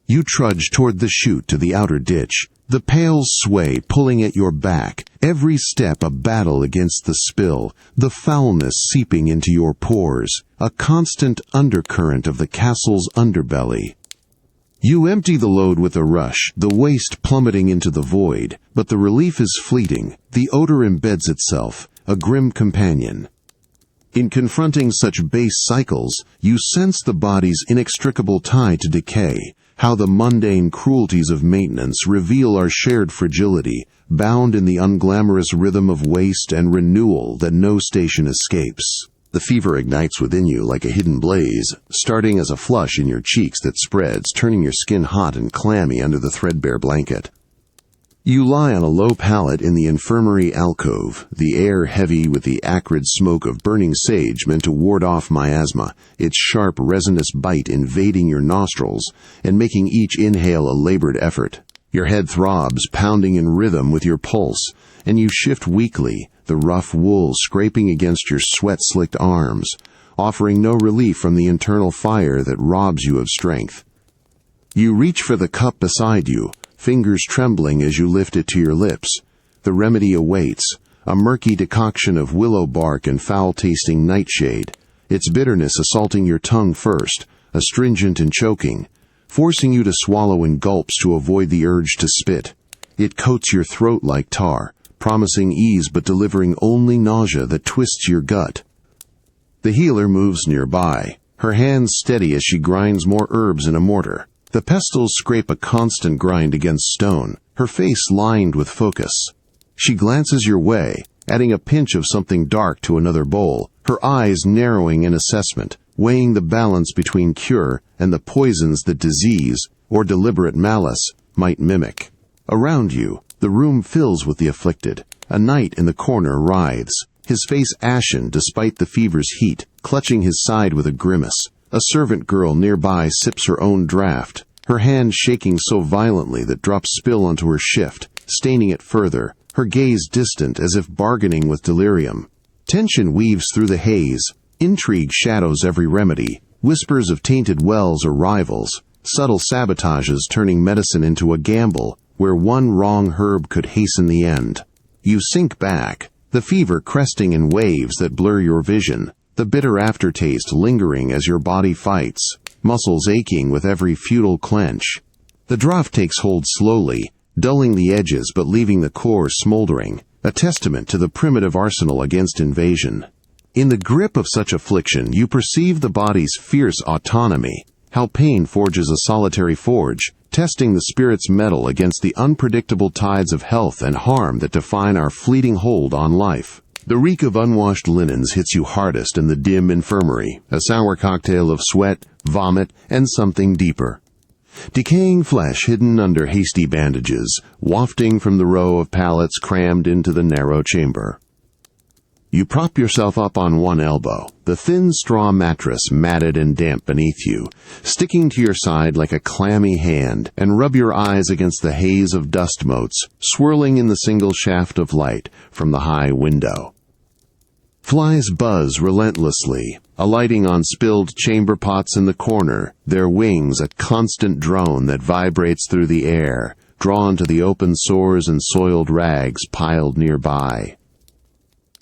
S1: You trudge toward the chute to the outer ditch, the pails sway pulling at your back, every step a battle against the spill, the foulness seeping into your pores, a constant undercurrent of the castle's underbelly. You empty the load with a rush, the waste plummeting into the void, but the relief is fleeting, the odor embeds itself, a grim companion. In confronting such base cycles, you sense the body's inextricable tie to decay, how the mundane cruelties of maintenance reveal our shared fragility, bound in the unglamorous rhythm of waste and renewal that no station escapes. The fever ignites within you like a hidden blaze, starting as a flush in your cheeks that spreads, turning your skin hot and clammy under the threadbare blanket. You lie on a low pallet in the infirmary alcove, the air heavy with the acrid smoke of burning sage meant to ward off miasma, its sharp resinous bite invading your nostrils and making each inhale a labored effort. Your head throbs, pounding in rhythm with your pulse, and you shift weakly, the rough wool scraping against your sweat-slicked arms, offering no relief from the internal fire that robs you of strength. You reach for the cup beside you, fingers trembling as you lift it to your lips. The remedy awaits, a murky decoction of willow bark and foul-tasting nightshade, its bitterness assaulting your tongue first, astringent and choking, forcing you to swallow in gulps to avoid the urge to spit. It coats your throat like tar, promising ease but delivering only nausea that twists your gut. The healer moves nearby, her hands steady as she grinds more herbs in a mortar. The pestles scrape a constant grind against stone, her face lined with focus. She glances your way, adding a pinch of something dark to another bowl, her eyes narrowing in assessment, weighing the balance between cure and the poisons that disease, or deliberate malice, might mimic. Around you, the room fills with the afflicted. A knight in the corner writhes, his face ashen despite the fever's heat, clutching his side with a grimace. A servant girl nearby sips her own draught, her hand shaking so violently that drops spill onto her shift, staining it further, her gaze distant as if bargaining with delirium. Tension weaves through the haze, intrigue shadows every remedy, whispers of tainted wells or rivals, subtle sabotages turning medicine into a gamble where one wrong herb could hasten the end. You sink back, the fever cresting in waves that blur your vision, the bitter aftertaste lingering as your body fights, muscles aching with every futile clench. The draught takes hold slowly, dulling the edges but leaving the core smoldering, a testament to the primitive arsenal against invasion. In the grip of such affliction, you perceive the body's fierce autonomy, how pain forges a solitary forge, testing the spirit's mettle against the unpredictable tides of health and harm that define our fleeting hold on life. The reek of unwashed linens hits you hardest in the dim infirmary, a sour cocktail of sweat, vomit, and something deeper. Decaying flesh hidden under hasty bandages, wafting from the row of pallets crammed into the narrow chamber. You prop yourself up on one elbow, the thin straw mattress matted and damp beneath you, sticking to your side like a clammy hand, and rub your eyes against the haze of dust motes swirling in the single shaft of light from the high window. Flies buzz relentlessly, alighting on spilled chamber pots in the corner, their wings a constant drone that vibrates through the air, drawn to the open sores and soiled rags piled nearby.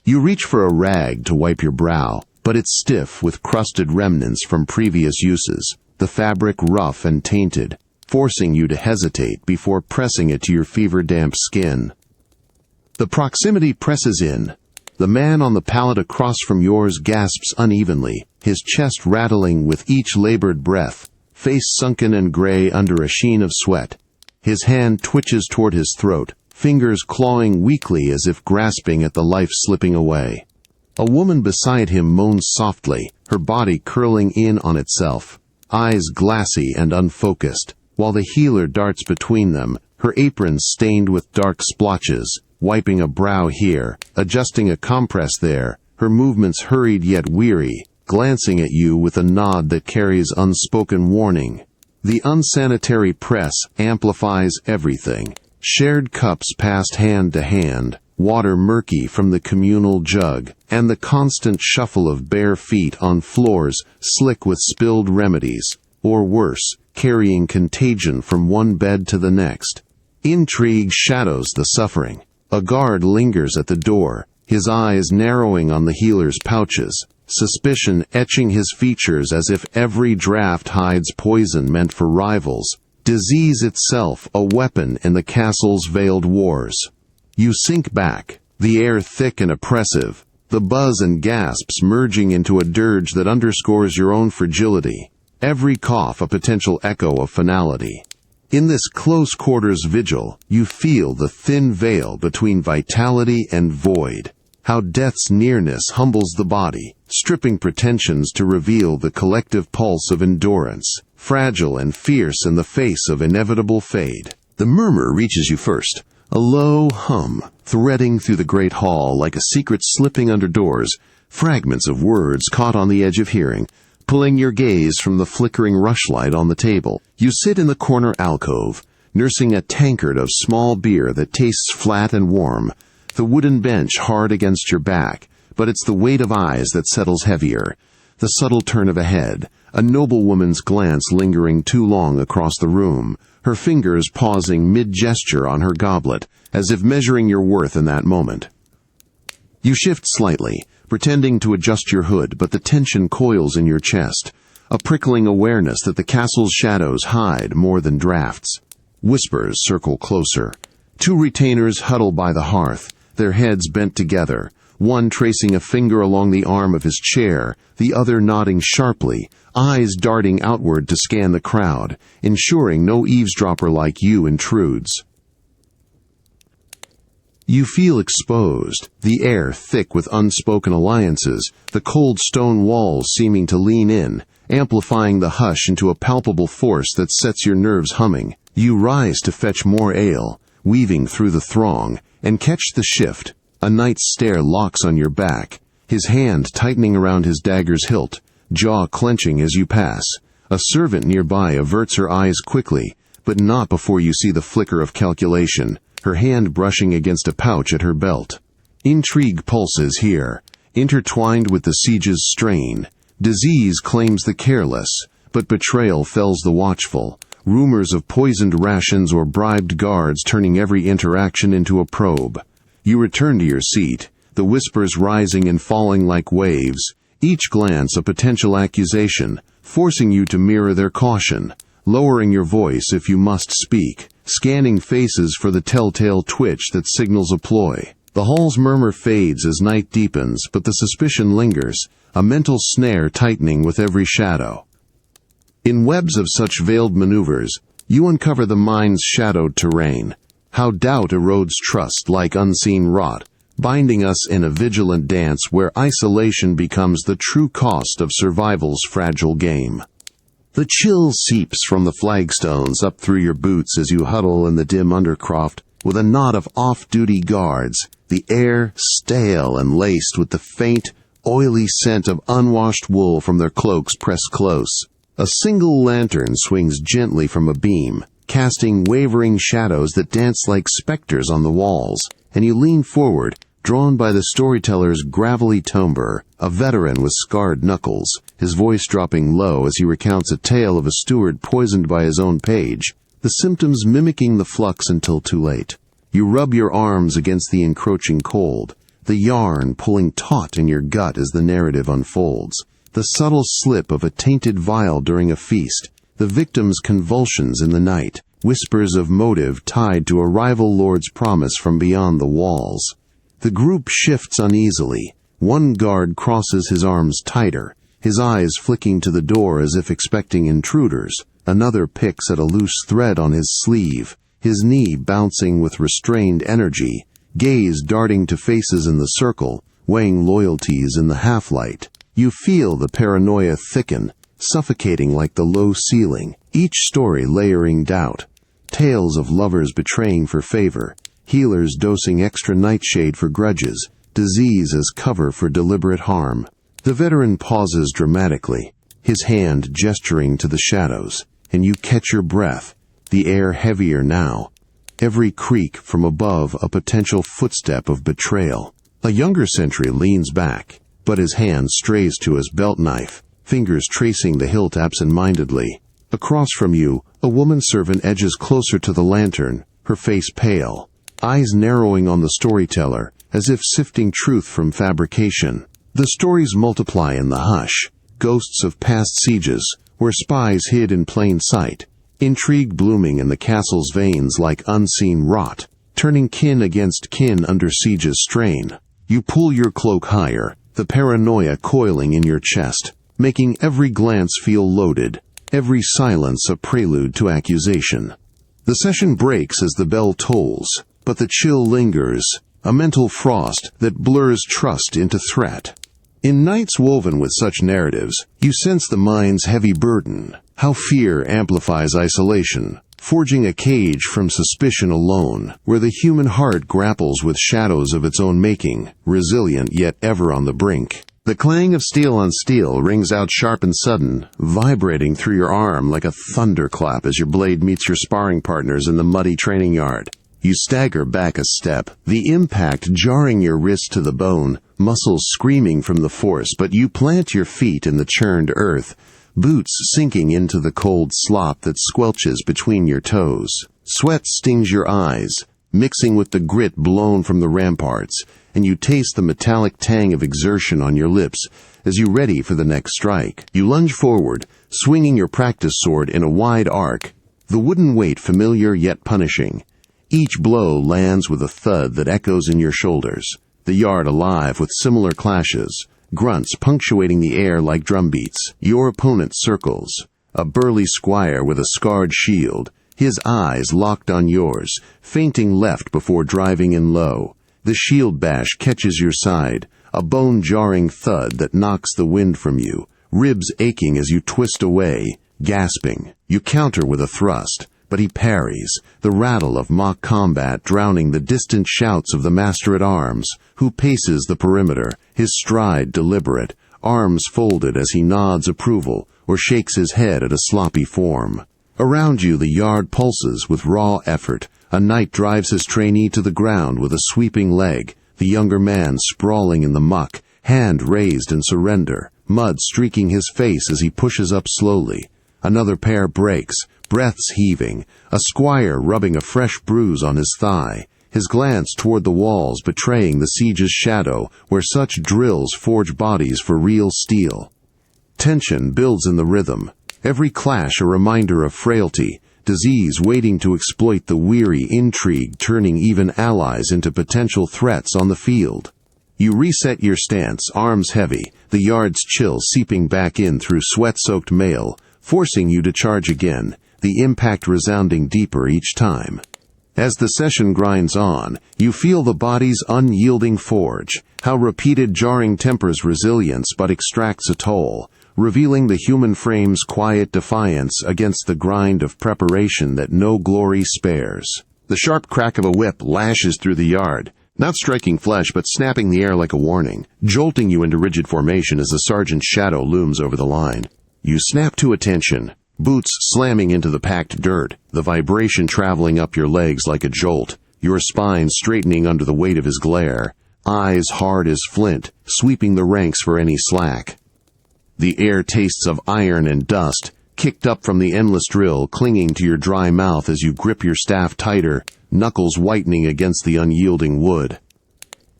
S1: You reach for a rag to wipe your brow, but it's stiff with crusted remnants from previous uses, the fabric rough and tainted, forcing you to hesitate before pressing it to your fever-damp skin. The proximity presses in. The man on the pallet across from yours gasps unevenly, his chest rattling with each labored breath, face sunken and gray under a sheen of sweat. His hand twitches toward his throat, fingers clawing weakly as if grasping at the life slipping away. A woman beside him moans softly, her body curling in on itself, eyes glassy and unfocused, while the healer darts between them, her apron stained with dark splotches, wiping a brow here, adjusting a compress there, her movements hurried yet weary, glancing at you with a nod that carries unspoken warning. The unsanitary press amplifies everything. Shared cups passed hand to hand, water murky from the communal jug, and the constant shuffle of bare feet on floors slick with spilled remedies, or worse, carrying contagion from one bed to the next. Intrigue shadows the suffering. A guard lingers at the door, his eyes narrowing on the healer's pouches, suspicion etching his features as if every draft hides poison meant for rivals. Disease itself a weapon in the castle's veiled wars. You sink back, the air thick and oppressive, the buzz and gasps merging into a dirge that underscores your own fragility, every cough a potential echo of finality. In this close-quarters vigil, you feel the thin veil between vitality and void, how death's nearness humbles the body, stripping pretensions to reveal the collective pulse of endurance, fragile and fierce in the face of inevitable fade. The murmur reaches you first, a low hum, threading through the great hall like a secret slipping under doors, fragments of words caught on the edge of hearing, pulling your gaze from the flickering rushlight on the table. You sit in the corner alcove, nursing a tankard of small beer that tastes flat and warm, the wooden bench hard against your back, but it's the weight of eyes that settles heavier, the subtle turn of a head, a noblewoman's glance lingering too long across the room, her fingers pausing mid-gesture on her goblet, as if measuring your worth in that moment. You shift slightly, pretending to adjust your hood, but the tension coils in your chest, a prickling awareness that the castle's shadows hide more than drafts. Whispers circle closer. Two retainers huddle by the hearth, their heads bent together, one tracing a finger along the arm of his chair, the other nodding sharply, eyes darting outward to scan the crowd, ensuring no eavesdropper like you intrudes. You feel exposed, the air thick with unspoken alliances, the cold stone walls seeming to lean in, amplifying the hush into a palpable force that sets your nerves humming. You rise to fetch more ale, weaving through the throng, and catch the shift. A knight's stare locks on your back, his hand tightening around his dagger's hilt, jaw clenching as you pass. A servant nearby averts her eyes quickly, but not before you see the flicker of calculation, her hand brushing against a pouch at her belt. Intrigue pulses here, intertwined with the siege's strain. Disease claims the careless, But betrayal fells the watchful, rumors of poisoned rations or bribed guards turning every interaction into a probe. You return to your seat, the whispers rising and falling like waves, each glance a potential accusation, forcing you to mirror their caution, lowering your voice if you must speak, scanning faces for the telltale twitch that signals a ploy. The hall's murmur fades as night deepens, but the suspicion lingers, a mental snare tightening with every shadow. In webs of such veiled maneuvers, you uncover the mind's shadowed terrain, how doubt erodes trust like unseen rot, binding us in a vigilant dance where isolation becomes the true cost of survival's fragile game. The chill seeps from the flagstones up through your boots as you huddle in the dim undercroft with a knot of off-duty guards, the air stale and laced with the faint, oily scent of unwashed wool from their cloaks pressed close. A single lantern swings gently from a beam, casting wavering shadows that dance like specters on the walls, and you lean forward, drawn by the storyteller's gravelly timbre, a veteran with scarred knuckles, his voice dropping low as he recounts a tale of a steward poisoned by his own page, the symptoms mimicking the flux until too late. You rub your arms against the encroaching cold, the yarn pulling taut in your gut as the narrative unfolds, the subtle slip of a tainted vial during a feast, the victim's convulsions in the night, whispers of motive tied to a rival lord's promise from beyond the walls. The group shifts uneasily. One guard crosses his arms tighter, his eyes flicking to the door as if expecting intruders. Another picks at a loose thread on his sleeve, his knee bouncing with restrained energy, gaze darting to faces in the circle, weighing loyalties in the half-light. You feel the paranoia thicken, suffocating like the low ceiling, each story layering doubt. Tales of lovers betraying for favor, healers dosing extra nightshade for grudges, disease as cover for deliberate harm. The veteran pauses dramatically, his hand gesturing to the shadows, and you catch your breath, the air heavier now. Every creak from above a potential footstep of betrayal. A younger sentry leans back, but his hand strays to his belt knife, fingers tracing the hilt absent-mindedly. Across from you, a woman servant edges closer to the lantern, her face pale, eyes narrowing on the storyteller, as if sifting truth from fabrication. The stories multiply in the hush, ghosts of past sieges, where spies hid in plain sight, intrigue blooming in the castle's veins like unseen rot, turning kin against kin under siege's strain. You pull your cloak higher, the paranoia coiling in your chest, making every glance feel loaded, every silence a prelude to accusation. The session breaks as the bell tolls, but the chill lingers, a mental frost that blurs trust into threat. In nights woven with such narratives, you sense the mind's heavy burden, how fear amplifies isolation, forging a cage from suspicion alone, where the human heart grapples with shadows of its own making, resilient yet ever on the brink. The clang of steel on steel rings out sharp and sudden, vibrating through your arm like a thunderclap as your blade meets your sparring partners in the muddy training yard. You stagger back a step, the impact jarring your wrist to the bone, muscles screaming from the force, but you plant your feet in the churned earth, boots sinking into the cold slop that squelches between your toes. Sweat stings your eyes, mixing with the grit blown from the ramparts, and you taste the metallic tang of exertion on your lips as you ready for the next strike. You lunge forward, swinging your practice sword in a wide arc, the wooden weight familiar yet punishing. Each blow lands with a thud that echoes in your shoulders, the yard alive with similar clashes, grunts punctuating the air like drumbeats. Your opponent circles, a burly squire with a scarred shield, his eyes locked on yours, feinting left before driving in low. The shield bash catches your side, a bone-jarring thud that knocks the wind from you, ribs aching as you twist away, gasping. You counter with a thrust, but he parries, the rattle of mock combat drowning the distant shouts of the master-at-arms, who paces the perimeter, his stride deliberate, arms folded as he nods approval or shakes his head at a sloppy form. Around you the yard pulses with raw effort. A knight drives his trainee to the ground with a sweeping leg, the younger man sprawling in the muck, hand raised in surrender, mud streaking his face as he pushes up slowly. Another pair breaks, breaths heaving, a squire rubbing a fresh bruise on his thigh, his glance toward the walls betraying the siege's shadow where such drills forge bodies for real steel. Tension builds in the rhythm, every clash a reminder of frailty, disease waiting to exploit the weary, intrigue turning even allies into potential threats on the field. You reset your stance, arms heavy, the yard's chill seeping back in through sweat-soaked mail, forcing you to charge again, the impact resounding deeper each time. As the session grinds on, you feel the body's unyielding forge, how repeated jarring tempers resilience but extracts a toll, revealing the human frame's quiet defiance against the grind of preparation that no glory spares. The sharp crack of a whip lashes through the yard, not striking flesh but snapping the air like a warning, jolting you into rigid formation as the sergeant's shadow looms over the line. You snap to attention, boots slamming into the packed dirt, the vibration traveling up your legs like a jolt, your spine straightening under the weight of his glare, eyes hard as flint, sweeping the ranks for any slack. The air tastes of iron and dust, kicked up from the endless drill, clinging to your dry mouth as you grip your staff tighter, knuckles whitening against the unyielding wood.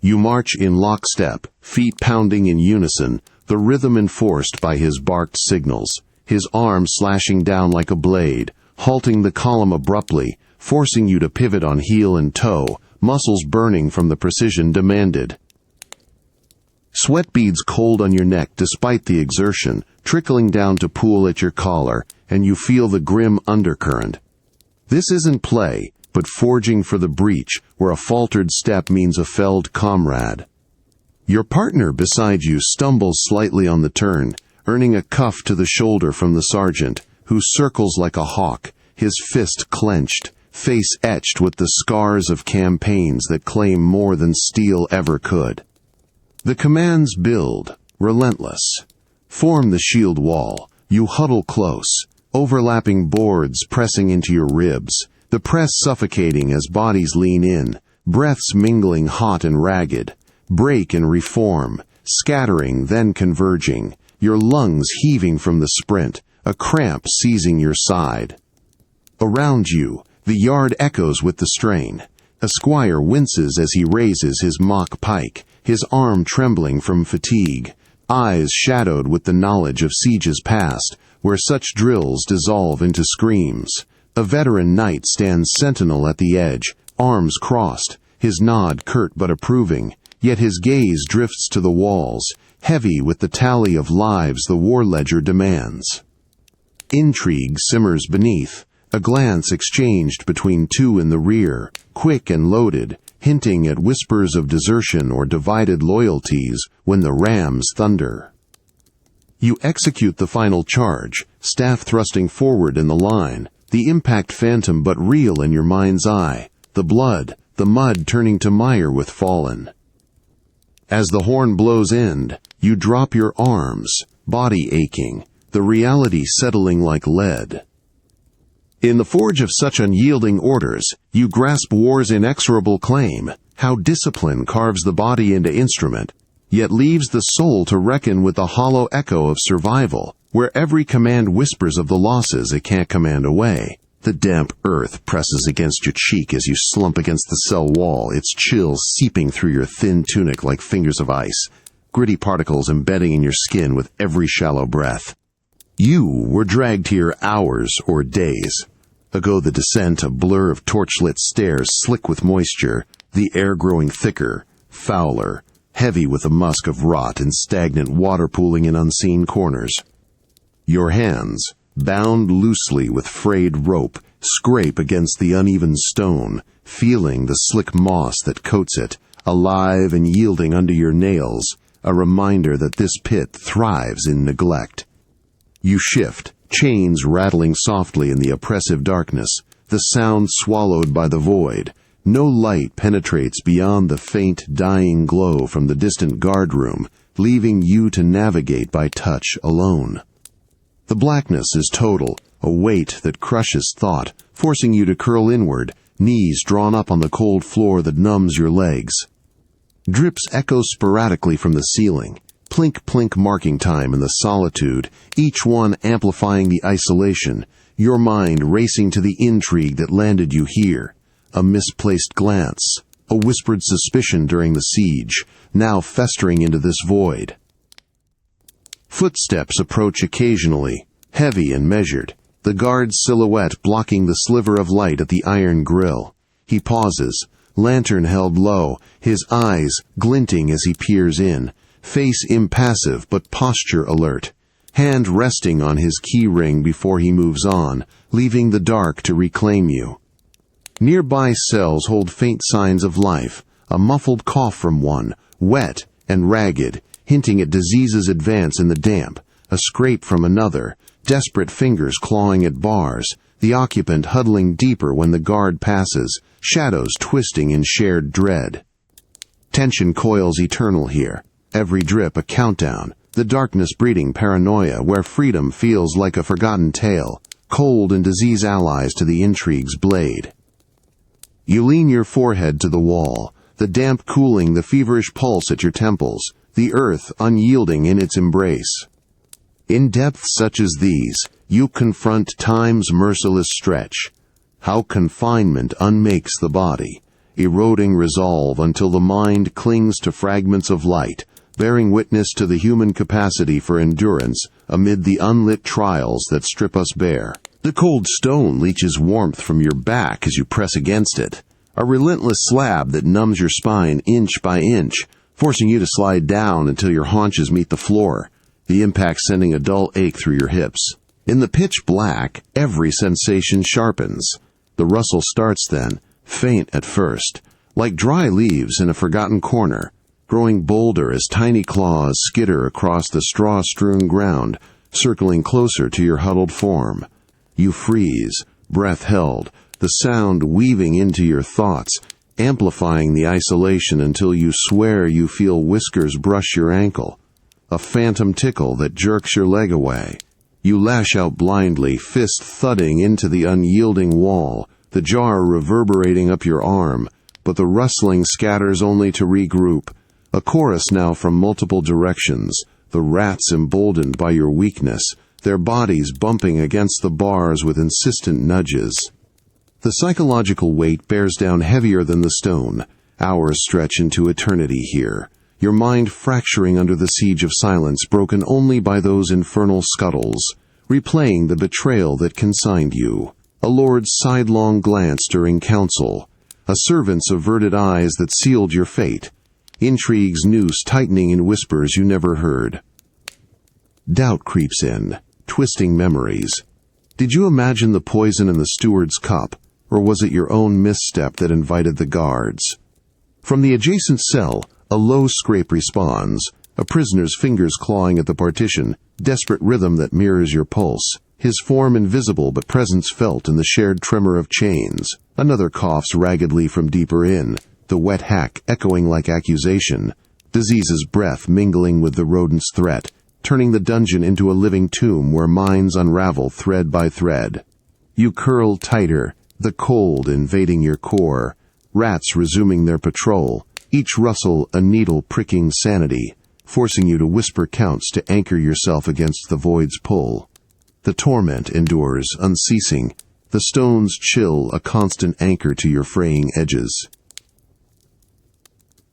S1: You march in lockstep, feet pounding in unison, the rhythm enforced by his barked signals, his arm slashing down like a blade, halting the column abruptly, forcing you to pivot on heel and toe, muscles burning from the precision demanded. Sweat beads cold on your neck despite the exertion, trickling down to pool at your collar, and you feel the grim undercurrent. This isn't play, but forging for the breach, where a faltered step means a felled comrade. Your partner beside you stumbles slightly on the turn, earning a cuff to the shoulder from the sergeant, who circles like a hawk, his fist clenched, face etched with the scars of campaigns that claim more than steel ever could. The commands build, relentless. Form the shield wall. You huddle close, overlapping boards pressing into your ribs, the press suffocating as bodies lean in, breaths mingling hot and ragged. Break and reform, scattering then converging, your lungs heaving from the sprint, a cramp seizing your side. Around you, the yard echoes with the strain. A squire winces as he raises his mock pike, his arm trembling from fatigue, eyes shadowed with the knowledge of sieges past, where such drills dissolve into screams. A veteran knight stands sentinel at the edge, arms crossed, his nod curt but approving, yet his gaze drifts to the walls, heavy with the tally of lives the war ledger demands. Intrigue simmers beneath, a glance exchanged between two in the rear, quick and loaded, hinting at whispers of desertion or divided loyalties when the rams thunder. You execute the final charge, staff thrusting forward in the line, the impact phantom but real in your mind's eye, the blood, the mud turning to mire with fallen. As the horn blows end, you drop your arms, body aching, the reality settling like lead. In the forge of such unyielding orders, you grasp war's inexorable claim, how discipline carves the body into instrument, yet leaves the soul to reckon with the hollow echo of survival, where every command whispers of the losses it can't command away. The damp earth presses against your cheek as you slump against the cell wall, its chills seeping through your thin tunic like fingers of ice, gritty particles embedding in your skin with every shallow breath. You were dragged here hours or days ago, the descent a blur of torchlit stairs slick with moisture, the air growing thicker, fouler, heavy with the musk of rot and stagnant water pooling in unseen corners. Your hands, bound loosely with frayed rope, scrape against the uneven stone, feeling the slick moss that coats it, alive and yielding under your nails, a reminder that this pit thrives in neglect. You shift, chains rattling softly in the oppressive darkness, the sound swallowed by the void. No light penetrates beyond the faint, dying glow from the distant guard room, leaving you to navigate by touch alone. The blackness is total, a weight that crushes thought, forcing you to curl inward, knees drawn up on the cold floor that numbs your legs. Drips echo sporadically from the ceiling, plink-plink marking time in the solitude, each one amplifying the isolation, your mind racing to the intrigue that landed you here. A misplaced glance, a whispered suspicion during the siege, now festering into this void. Footsteps approach occasionally, heavy and measured, the guard's silhouette blocking the sliver of light at the iron grill. He pauses, lantern held low, his eyes glinting as he peers in, face impassive but posture alert, hand resting on his key ring before he moves on, leaving the dark to reclaim you. Nearby cells hold faint signs of life, a muffled cough from one, wet and ragged, hinting at disease's advance in the damp, a scrape from another, desperate fingers clawing at bars, the occupant huddling deeper when the guard passes, shadows twisting in shared dread. Tension coils eternal here, every drip a countdown, the darkness breeding paranoia where freedom feels like a forgotten tale, cold and disease allies to the intrigue's blade. You lean your forehead to the wall, the damp cooling the feverish pulse at your temples, the earth unyielding in its embrace. In depths such as these, you confront time's merciless stretch. How confinement unmakes the body, eroding resolve until the mind clings to fragments of light, bearing witness to the human capacity for endurance amid the unlit trials that strip us bare. The cold stone leaches warmth from your back as you press against it, a relentless slab that numbs your spine inch by inch, forcing you to slide down until your haunches meet the floor, the impact sending a dull ache through your hips. In the pitch black, every sensation sharpens. The rustle starts then, faint at first, like dry leaves in a forgotten corner, growing bolder as tiny claws skitter across the straw-strewn ground, circling closer to your huddled form. You freeze, breath held, the sound weaving into your thoughts, amplifying the isolation until you swear you feel whiskers brush your ankle, a phantom tickle that jerks your leg away. You lash out blindly, fist thudding into the unyielding wall, the jar reverberating up your arm, but the rustling scatters only to regroup. A chorus now from multiple directions, the rats emboldened by your weakness, their bodies bumping against the bars with insistent nudges. The psychological weight bears down heavier than the stone. Hours stretch into eternity here, your mind fracturing under the siege of silence broken only by those infernal scuttles, replaying the betrayal that consigned you. A lord's sidelong glance during council, a servant's averted eyes that sealed your fate, intrigue's noose tightening in whispers you never heard. Doubt creeps in, twisting memories. Did you imagine the poison in the steward's cup, or was it your own misstep that invited the guards? From the adjacent cell, a low scrape responds, a prisoner's fingers clawing at the partition, desperate rhythm that mirrors your pulse, his form invisible but presence felt in the shared tremor of chains. Another coughs raggedly from deeper in, the wet hack echoing like accusation, disease's breath mingling with the rodent's threat, turning the dungeon into a living tomb where minds unravel thread by thread. You curl tighter, the cold invading your core, rats resuming their patrol, each rustle a needle pricking sanity, forcing you to whisper counts to anchor yourself against the void's pull. The torment endures, unceasing, the stone's chill a constant anchor to your fraying edges.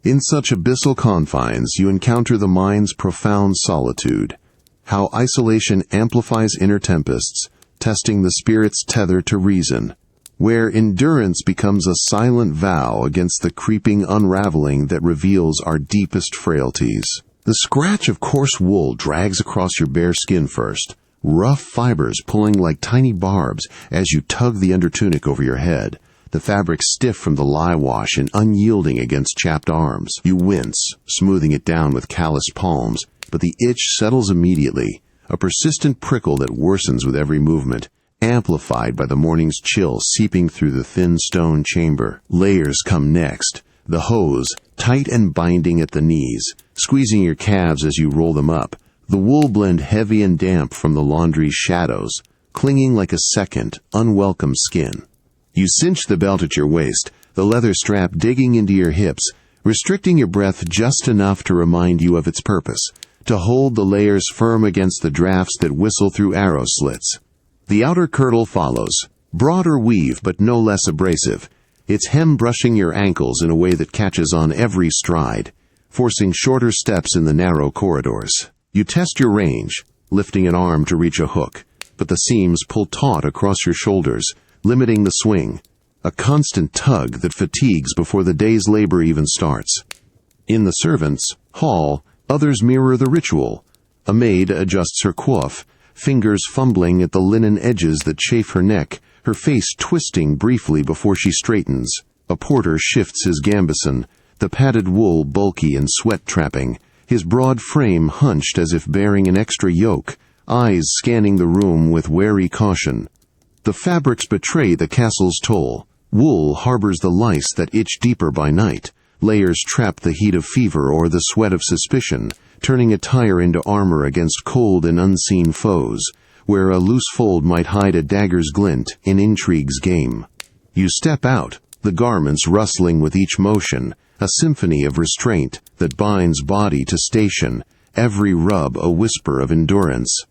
S1: In such abyssal confines, you encounter the mind's profound solitude, how isolation amplifies inner tempests, testing the spirit's tether to reason, where endurance becomes a silent vow against the creeping unraveling that reveals our deepest frailties. The scratch of coarse wool drags across your bare skin first, rough fibers pulling like tiny barbs as you tug the undertunic over your head, the fabric stiff from the lye wash and unyielding against chapped arms. You wince, smoothing it down with calloused palms, but the itch settles immediately, a persistent prickle that worsens with every movement, amplified by the morning's chill seeping through the thin stone chamber. Layers come next, the hose, tight and binding at the knees, squeezing your calves as you roll them up, the wool blend heavy and damp from the laundry's shadows, clinging like a second, unwelcome skin. You cinch the belt at your waist, the leather strap digging into your hips, restricting your breath just enough to remind you of its purpose, to hold the layers firm against the drafts that whistle through arrow slits. The outer kirtle follows, broader weave but no less abrasive, its hem brushing your ankles in a way that catches on every stride, forcing shorter steps in the narrow corridors. You test your range, lifting an arm to reach a hook, but the seams pull taut across your shoulders, limiting the swing, a constant tug that fatigues before the day's labor even starts. In the servants' hall, others mirror the ritual. A maid adjusts her coif, fingers fumbling at the linen edges that chafe her neck, her face twisting briefly before she straightens. A porter shifts his gambeson, the padded wool bulky and sweat-trapping, his broad frame hunched as if bearing an extra yoke, eyes scanning the room with wary caution. The fabrics betray the castle's toll. Wool harbors the lice that itch deeper by night. Layers trap the heat of fever or the sweat of suspicion, turning attire into armor against cold and unseen foes, where a loose fold might hide a dagger's glint in intrigue's game. You step out, the garments rustling with each motion, a symphony of restraint that binds body to station, every rub a whisper of endurance.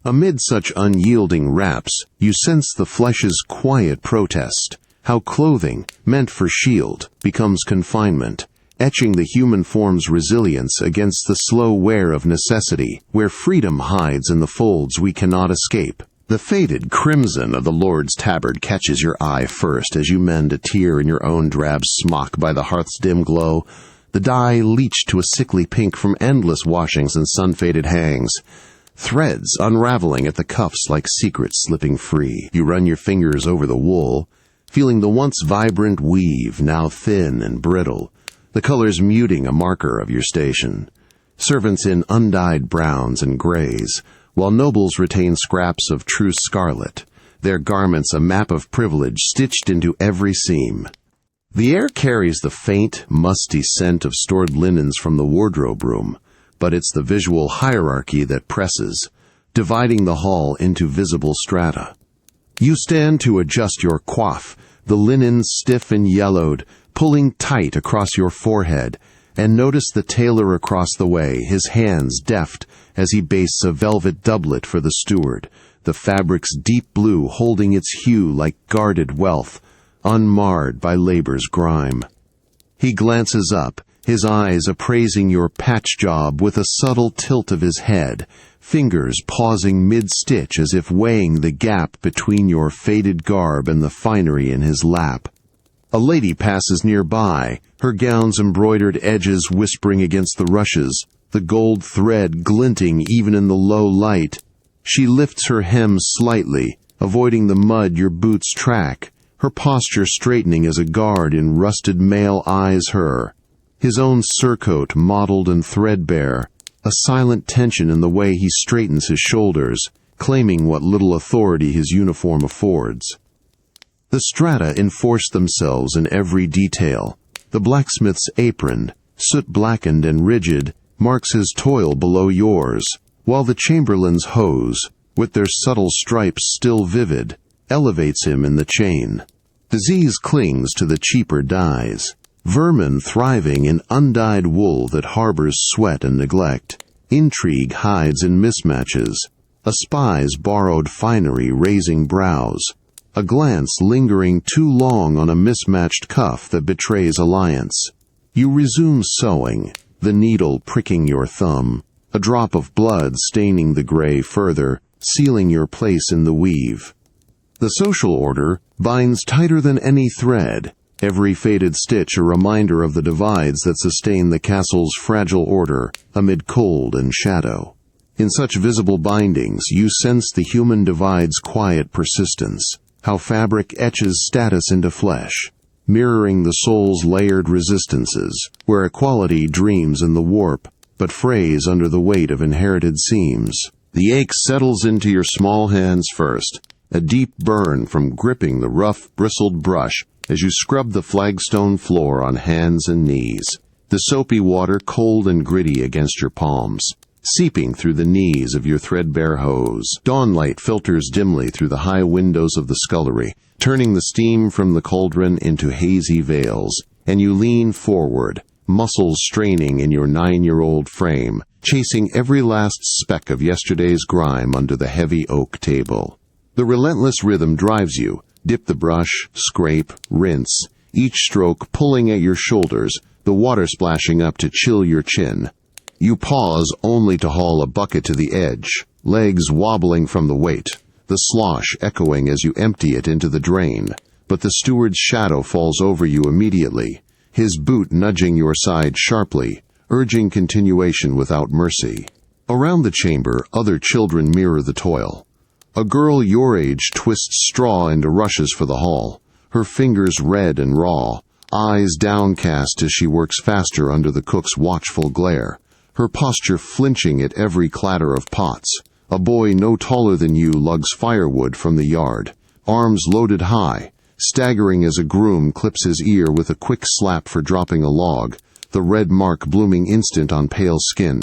S1: Amid such unyielding wraps, you sense the flesh's quiet protest, how clothing, meant for shield, becomes confinement, etching the human form's resilience against the slow wear of necessity, where freedom hides in the folds we cannot escape. The faded crimson of the Lord's tabard catches your eye first as you mend a tear in your own drab smock by the hearth's dim glow, the dye leached to a sickly pink from endless washings and sun-faded hangs. Threads unraveling at the cuffs like secrets slipping free. You run your fingers over the wool, feeling the once vibrant weave now thin and brittle, the colors muting a marker of your station. Servants in undyed browns and grays, while nobles retain scraps of true scarlet, their garments a map of privilege stitched into every seam. The air carries the faint, musty scent of stored linens from the wardrobe room, but it's the visual hierarchy that presses, dividing the hall into visible strata. You stand to adjust your coif, the linen stiff and yellowed, pulling tight across your forehead, and notice the tailor across the way, his hands deft as he bastes a velvet doublet for the steward, the fabric's deep blue holding its hue like guarded wealth, unmarred by labor's grime. He glances up, his eyes appraising your patch job with a subtle tilt of his head, fingers pausing mid-stitch as if weighing the gap between your faded garb and the finery in his lap. A lady passes nearby, her gown's embroidered edges whispering against the rushes, the gold thread glinting even in the low light. She lifts her hem slightly, avoiding the mud your boots track, her posture straightening as a guard in rusted mail eyes her. His own surcoat mottled and threadbare, a silent tension in the way he straightens his shoulders, claiming what little authority his uniform affords. The strata enforce themselves in every detail. The blacksmith's apron, soot-blackened and rigid, marks his toil below yours, while the chamberlain's hose, with their subtle stripes still vivid, elevates him in the chain. Disease clings to the cheaper dyes, vermin thriving in undyed wool that harbors sweat and neglect. Intrigue hides in mismatches, a spy's borrowed finery raising brows, a glance lingering too long on a mismatched cuff that betrays alliance. You resume sewing, the needle pricking your thumb, a drop of blood staining the gray further, sealing your place in the weave. The social order binds tighter than any thread, every faded stitch a reminder of the divides that sustain the castle's fragile order amid cold and shadow. In such visible bindings, you sense the human divide's quiet persistence, how fabric etches status into flesh, mirroring the soul's layered resistances, where equality dreams in the warp, but frays under the weight of inherited seams. The ache settles into your small hands first, a deep burn from gripping the rough, bristled brush as you scrub the flagstone floor on hands and knees, the soapy water cold and gritty against your palms, seeping through the knees of your threadbare hose. Dawnlight filters dimly through the high windows of the scullery, turning the steam from the cauldron into hazy veils, and you lean forward, muscles straining in your 9-year-old frame, chasing every last speck of yesterday's grime under the heavy oak table. The relentless rhythm drives you. Dip the brush, scrape, rinse, each stroke pulling at your shoulders, the water splashing up to chill your chin. You pause only to haul a bucket to the edge, legs wobbling from the weight, the slosh echoing as you empty it into the drain. But the steward's shadow falls over you immediately, his boot nudging your side sharply, urging continuation without mercy. Around the chamber, other children mirror the toil. A girl your age twists straw into rushes for the haul, her fingers red and raw, eyes downcast as she works faster under the cook's watchful glare, her posture flinching at every clatter of pots. A boy no taller than you lugs firewood from the yard, arms loaded high, staggering as a groom clips his ear with a quick slap for dropping a log, the red mark blooming instant on pale skin.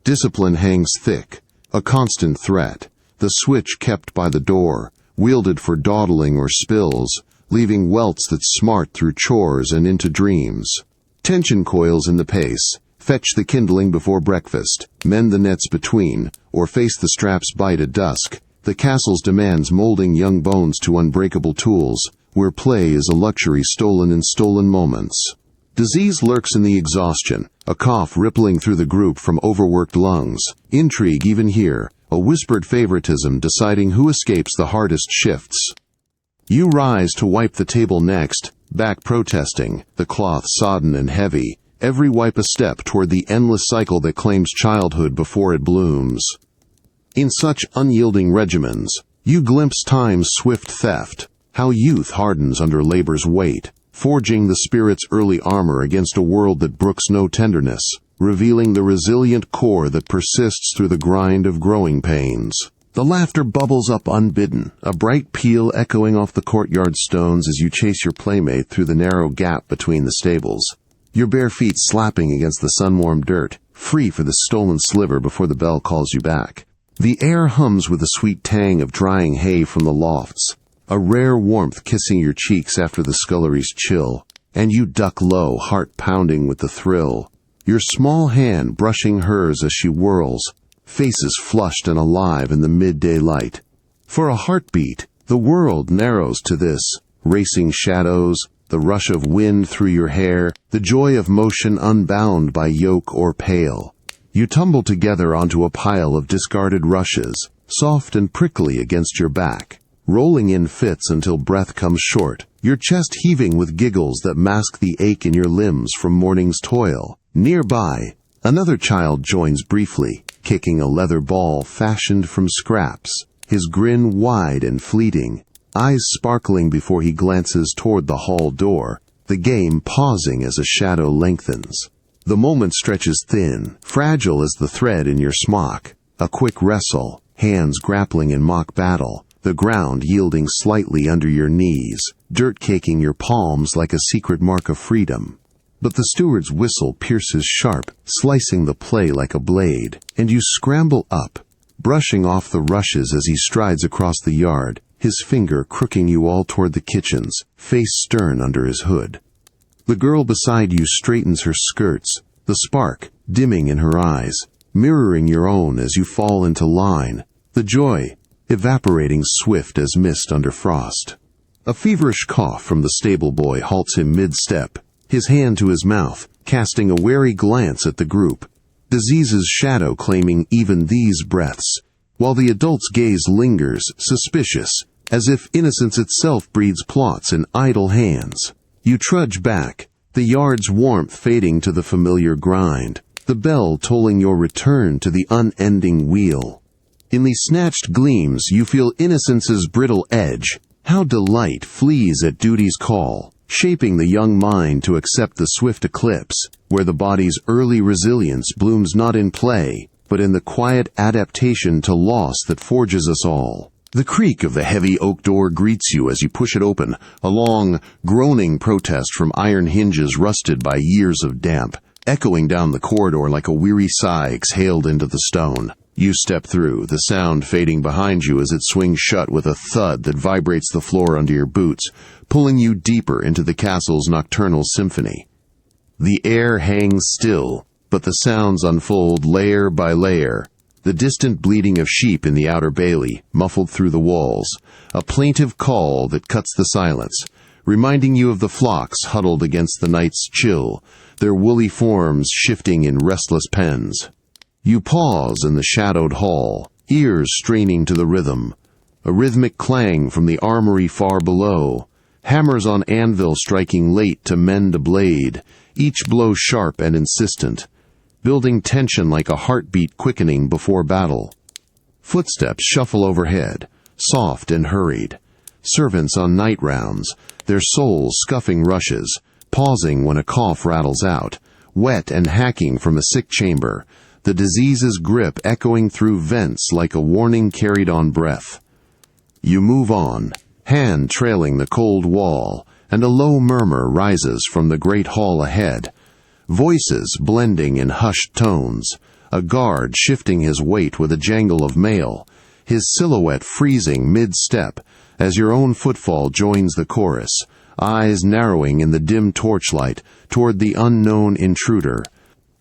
S1: Discipline hangs thick, a constant threat, the switch kept by the door, wielded for dawdling or spills, leaving welts that smart through chores and into dreams. Tension coils in the pace. Fetch the kindling before breakfast, mend the nets between, or face the straps bite at dusk. The castle's demands molding young bones to unbreakable tools, where play is a luxury stolen in stolen moments. Disease lurks in the exhaustion, a cough rippling through the group from overworked lungs. Intrigue even here, a whispered favoritism deciding who escapes the hardest shifts. You rise to wipe the table next, back protesting, the cloth sodden and heavy, every wipe a step toward the endless cycle that claims childhood before it blooms. In such unyielding regimens, you glimpse time's swift theft, how youth hardens under labor's weight, forging the spirit's early armor against a world that brooks no tenderness, revealing the resilient core that persists through the grind of growing pains. The laughter bubbles up unbidden, a bright peal echoing off the courtyard stones as you chase your playmate through the narrow gap between the stables. Your bare feet slapping against the sun-warmed dirt, free for the stolen sliver before the bell calls you back. The air hums with the sweet tang of drying hay from the lofts, a rare warmth kissing your cheeks after the scullery's chill, and you duck low, heart pounding with the thrill, your small hand brushing hers as she whirls, faces flushed and alive in the midday light. For a heartbeat, the world narrows to this, racing shadows, the rush of wind through your hair, the joy of motion unbound by yoke or pail. You tumble together onto a pile of discarded rushes, soft and prickly against your back, rolling in fits until breath comes short, your chest heaving with giggles that mask the ache in your limbs from morning's toil. Nearby, another child joins briefly, kicking a leather ball fashioned from scraps, his grin wide and fleeting, eyes sparkling before he glances toward the hall door, the game pausing as a shadow lengthens. The moment stretches thin, fragile as the thread in your smock, a quick wrestle, hands grappling in mock battle, the ground yielding slightly under your knees, dirt caking your palms like a secret mark of freedom. But the steward's whistle pierces sharp, slicing the play like a blade, and you scramble up, brushing off the rushes as he strides across the yard, his finger crooking you all toward the kitchens, face stern under his hood. The girl beside you straightens her skirts, the spark dimming in her eyes, mirroring your own as you fall into line, the joy evaporating swift as mist under frost. A feverish cough from the stable boy halts him mid-step, his hand to his mouth, casting a wary glance at the group, disease's shadow claiming even these breaths, while the adult's gaze lingers, suspicious, as if innocence itself breeds plots in idle hands. You trudge back, the yard's warmth fading to the familiar grind, the bell tolling your return to the unending wheel. In these snatched gleams you feel innocence's brittle edge, how delight flees at duty's call, shaping the young mind to accept the swift eclipse, where the body's early resilience blooms not in play, but in the quiet adaptation to loss that forges us all. The creak of the heavy oak door greets you as you push it open, a long, groaning protest from iron hinges rusted by years of damp, echoing down the corridor like a weary sigh exhaled into the stone. You step through, the sound fading behind you as it swings shut with a thud that vibrates the floor under your boots, pulling you deeper into the castle's nocturnal symphony. The air hangs still, but the sounds unfold layer by layer. The distant bleating of sheep in the outer bailey, muffled through the walls, a plaintive call that cuts the silence, reminding you of the flocks huddled against the night's chill, their woolly forms shifting in restless pens. You pause in the shadowed hall, ears straining to the rhythm. A rhythmic clang from the armory far below, hammers on anvil striking late to mend a blade, each blow sharp and insistent, building tension like a heartbeat quickening before battle. Footsteps shuffle overhead, soft and hurried. Servants on night rounds, their souls scuffing rushes, pausing when a cough rattles out, wet and hacking from a sick chamber, the disease's grip echoing through vents like a warning carried on breath. You move on, hand trailing the cold wall, and a low murmur rises from the great hall ahead. Voices blending in hushed tones, a guard shifting his weight with a jangle of mail, his silhouette freezing mid-step as your own footfall joins the chorus, eyes narrowing in the dim torchlight toward the unknown intruder.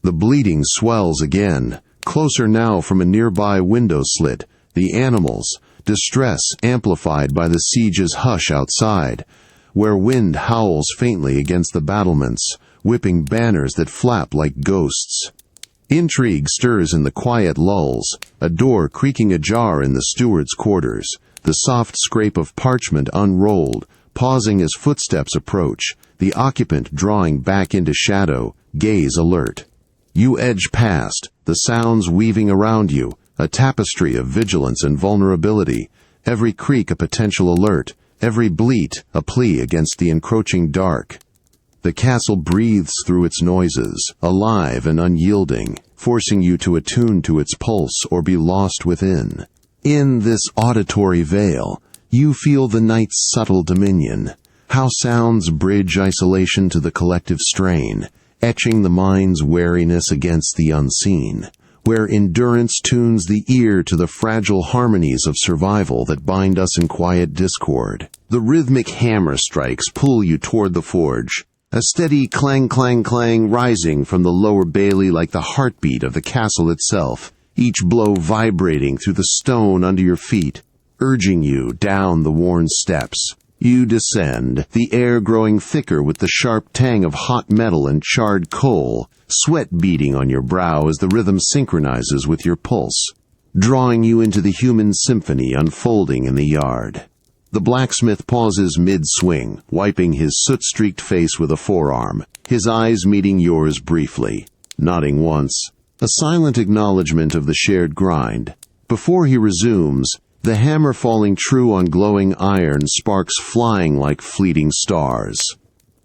S1: The bleating swells again, closer now from a nearby window slit, the animals, distress amplified by the siege's hush outside, where wind howls faintly against the battlements, whipping banners that flap like ghosts. Intrigue stirs in the quiet lulls, a door creaking ajar in the steward's quarters, the soft scrape of parchment unrolled, pausing as footsteps approach, the occupant drawing back into shadow, gaze alert. You edge past, the sounds weaving around you, a tapestry of vigilance and vulnerability, every creak a potential alert, every bleat a plea against the encroaching dark. The castle breathes through its noises, alive and unyielding, forcing you to attune to its pulse or be lost within. In this auditory veil, you feel the night's subtle dominion, how sounds bridge isolation to the collective strain, etching the mind's wariness against the unseen, where endurance tunes the ear to the fragile harmonies of survival that bind us in quiet discord. The rhythmic hammer strikes pull you toward the forge, a steady clang clang clang rising from the lower bailey like the heartbeat of the castle itself, each blow vibrating through the stone under your feet, urging you down the worn steps. You descend, the air growing thicker with the sharp tang of hot metal and charred coal, sweat beading on your brow as the rhythm synchronizes with your pulse, drawing you into the human symphony unfolding in the yard. The blacksmith pauses mid-swing, wiping his soot-streaked face with a forearm, his eyes meeting yours briefly, nodding once, a silent acknowledgement of the shared grind. Before he resumes, the hammer falling true on glowing iron, sparks flying like fleeting stars.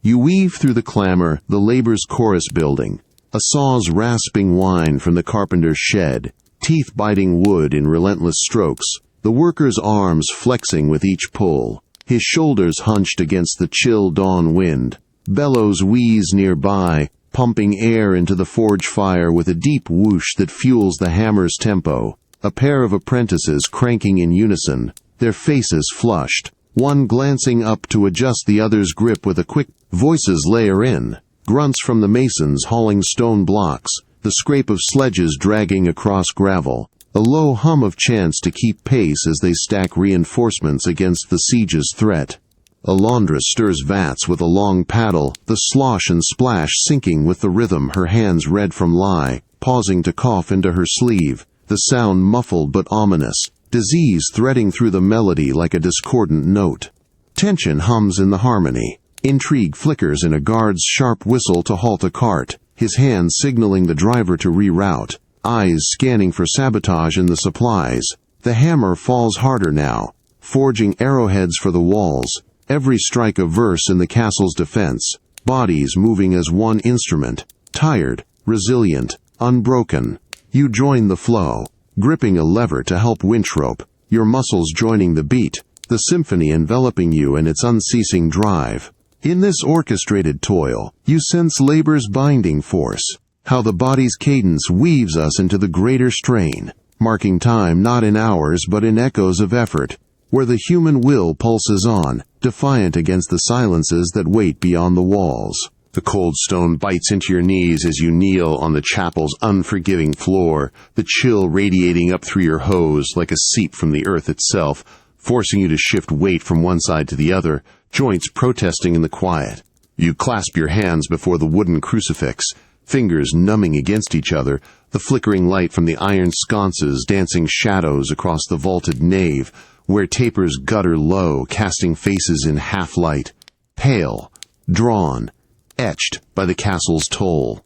S1: You weave through the clamor, the labor's chorus building, a saw's rasping whine from the carpenter's shed, teeth biting wood in relentless strokes, the worker's arms flexing with each pull, his shoulders hunched against the chill dawn wind. Bellows wheeze nearby, pumping air into the forge fire with a deep whoosh that fuels the hammer's tempo. A pair of apprentices cranking in unison, their faces flushed, one glancing up to adjust the other's grip with a quick. Voices layer in, grunts from the masons hauling stone blocks, the scrape of sledges dragging across gravel, a low hum of chants to keep pace as they stack reinforcements against the siege's threat. A laundress stirs vats with a long paddle, the slosh and splash syncing with the rhythm, her hands red from lye, pausing to cough into her sleeve, the sound muffled but ominous, disease threading through the melody like a discordant note. Tension hums in the harmony. Intrigue flickers in a guard's sharp whistle to halt a cart, his hand signaling the driver to reroute, eyes scanning for sabotage in the supplies. The hammer falls harder now, forging arrowheads for the walls, every strike a verse in the castle's defense, bodies moving as one instrument, tired, resilient, unbroken. You join the flow, gripping a lever to help winch rope, your muscles joining the beat, the symphony enveloping you in its unceasing drive. In this orchestrated toil, you sense labor's binding force, how the body's cadence weaves us into the greater strain, marking time not in hours but in echoes of effort, where the human will pulses on, defiant against the silences that wait beyond the walls. The cold stone bites into your knees as you kneel on the chapel's unforgiving floor, the chill radiating up through your hose like a seep from the earth itself, forcing you to shift weight from one side to the other, joints protesting in the quiet. You clasp your hands before the wooden crucifix, fingers numbing against each other, the flickering light from the iron sconces dancing shadows across the vaulted nave, where tapers gutter low, casting faces in half-light, pale, drawn, etched by the castle's toll.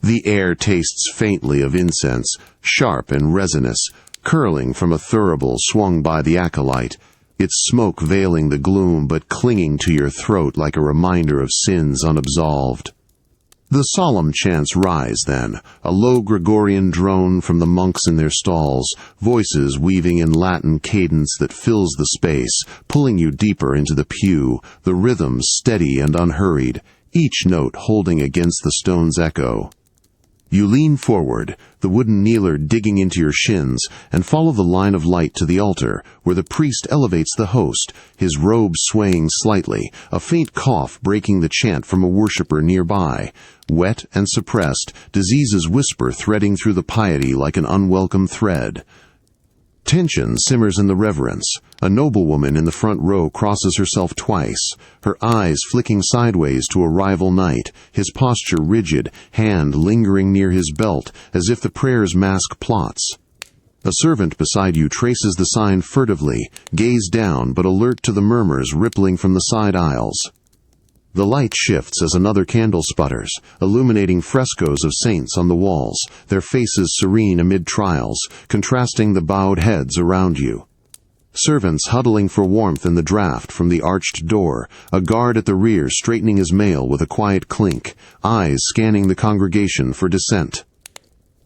S1: The air tastes faintly of incense, sharp and resinous, curling from a thurible swung by the acolyte, its smoke veiling the gloom but clinging to your throat like a reminder of sins unabsolved. The solemn chants rise then, a low Gregorian drone from the monks in their stalls, voices weaving in Latin cadence that fills the space, pulling you deeper into the pew, the rhythm steady and unhurried, each note holding against the stone's echo. You lean forward, the wooden kneeler digging into your shins, and follow the line of light to the altar, where the priest elevates the host, his robe swaying slightly, a faint cough breaking the chant from a worshipper nearby. Wet and suppressed, disease's whisper threading through the piety like an unwelcome thread. Tension simmers in the reverence. A noblewoman in the front row crosses herself twice, her eyes flicking sideways to a rival knight, his posture rigid, hand lingering near his belt, as if the prayer's mask plots. A servant beside you traces the sign furtively, gaze down but alert to the murmurs rippling from the side aisles. The light shifts as another candle sputters, illuminating frescoes of saints on the walls, their faces serene amid trials, contrasting the bowed heads around you. Servants huddling for warmth in the draught from the arched door, a guard at the rear straightening his mail with a quiet clink, eyes scanning the congregation for dissent.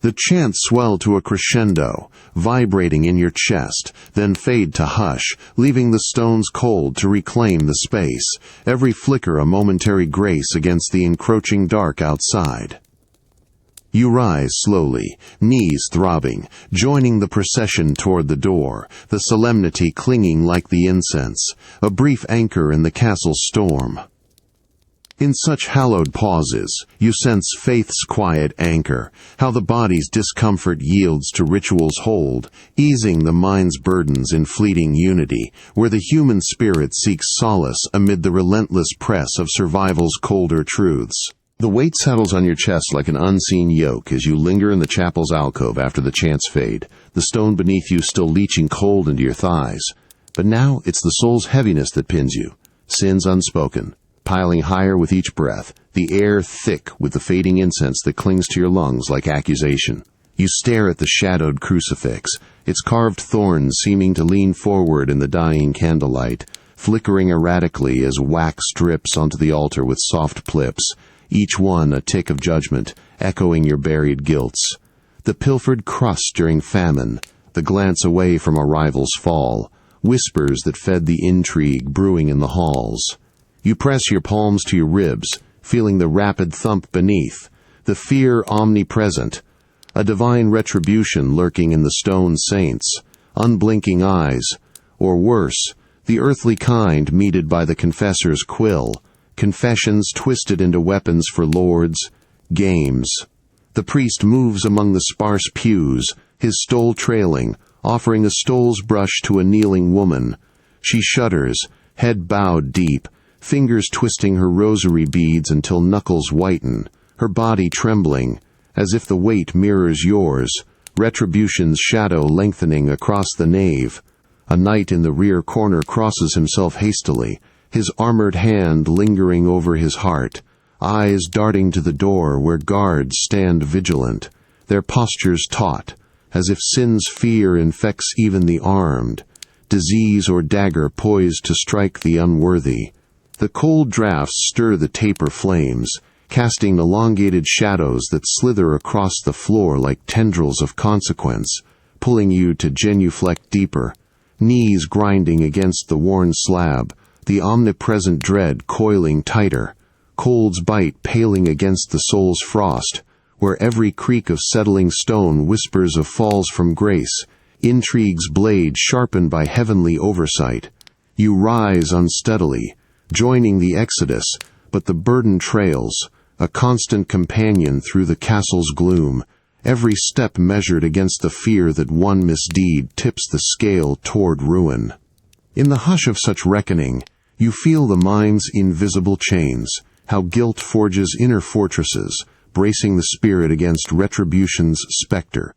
S1: The chants swell to a crescendo, vibrating in your chest, then fade to hush, leaving the stones cold to reclaim the space, every flicker a momentary grace against the encroaching dark outside. You rise slowly, knees throbbing, joining the procession toward the door, the solemnity clinging like the incense, a brief anchor in the castle's storm. In such hallowed pauses, you sense faith's quiet anchor, how the body's discomfort yields to ritual's hold, easing the mind's burdens in fleeting unity, where the human spirit seeks solace amid the relentless press of survival's colder truths. The weight settles on your chest like an unseen yoke as you linger in the chapel's alcove after the chants fade, the stone beneath you still leaching cold into your thighs. But now it's the soul's heaviness that pins you, sins unspoken, piling higher with each breath, the air thick with the fading incense that clings to your lungs like accusation. You stare at the shadowed crucifix, its carved thorns seeming to lean forward in the dying candlelight, flickering erratically as wax drips onto the altar with soft plips, each one a tick of judgment, echoing your buried guilts. The pilfered crust during famine, the glance away from a rival's fall, whispers that fed the intrigue brewing in the halls. You press your palms to your ribs, feeling the rapid thump beneath, the fear omnipresent, a divine retribution lurking in the stone saints, unblinking eyes, or worse, the earthly kind meted by the confessor's quill, confessions twisted into weapons for lords, games. The priest moves among the sparse pews, his stole trailing, offering a stole's brush to a kneeling woman. She shudders, head bowed deep, fingers twisting her rosary beads until knuckles whiten, her body trembling, as if the weight mirrors yours, retribution's shadow lengthening across the nave. A knight in the rear corner crosses himself hastily, his armored hand lingering over his heart, eyes darting to the door where guards stand vigilant, their postures taut, as if sin's fear infects even the armed, disease or dagger poised to strike the unworthy. The cold draughts stir the taper flames, casting elongated shadows that slither across the floor like tendrils of consequence, pulling you to genuflect deeper, knees grinding against the worn slab, the omnipresent dread coiling tighter, cold's bite paling against the soul's frost, where every creak of settling stone whispers of falls from grace, intrigue's blade sharpened by heavenly oversight. You rise unsteadily, joining the exodus, but the burden trails, a constant companion through the castle's gloom, every step measured against the fear that one misdeed tips the scale toward ruin. In the hush of such reckoning, you feel the mind's invisible chains, how guilt forges inner fortresses, bracing the spirit against retribution's specter,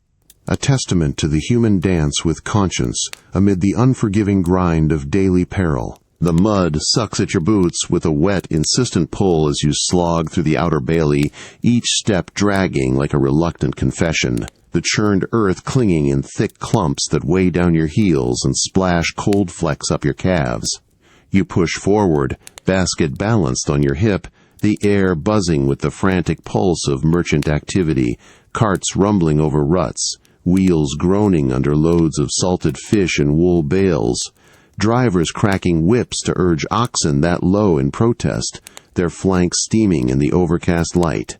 S1: a testament to the human dance with conscience amid the unforgiving grind of daily peril. The mud sucks at your boots with a wet, insistent pull as you slog through the outer bailey, each step dragging like a reluctant confession, the churned earth clinging in thick clumps that weigh down your heels and splash cold flecks up your calves. You push forward, basket balanced on your hip, the air buzzing with the frantic pulse of merchant activity, carts rumbling over ruts, wheels groaning under loads of salted fish and wool bales, drivers cracking whips to urge oxen that low in protest, their flanks steaming in the overcast light.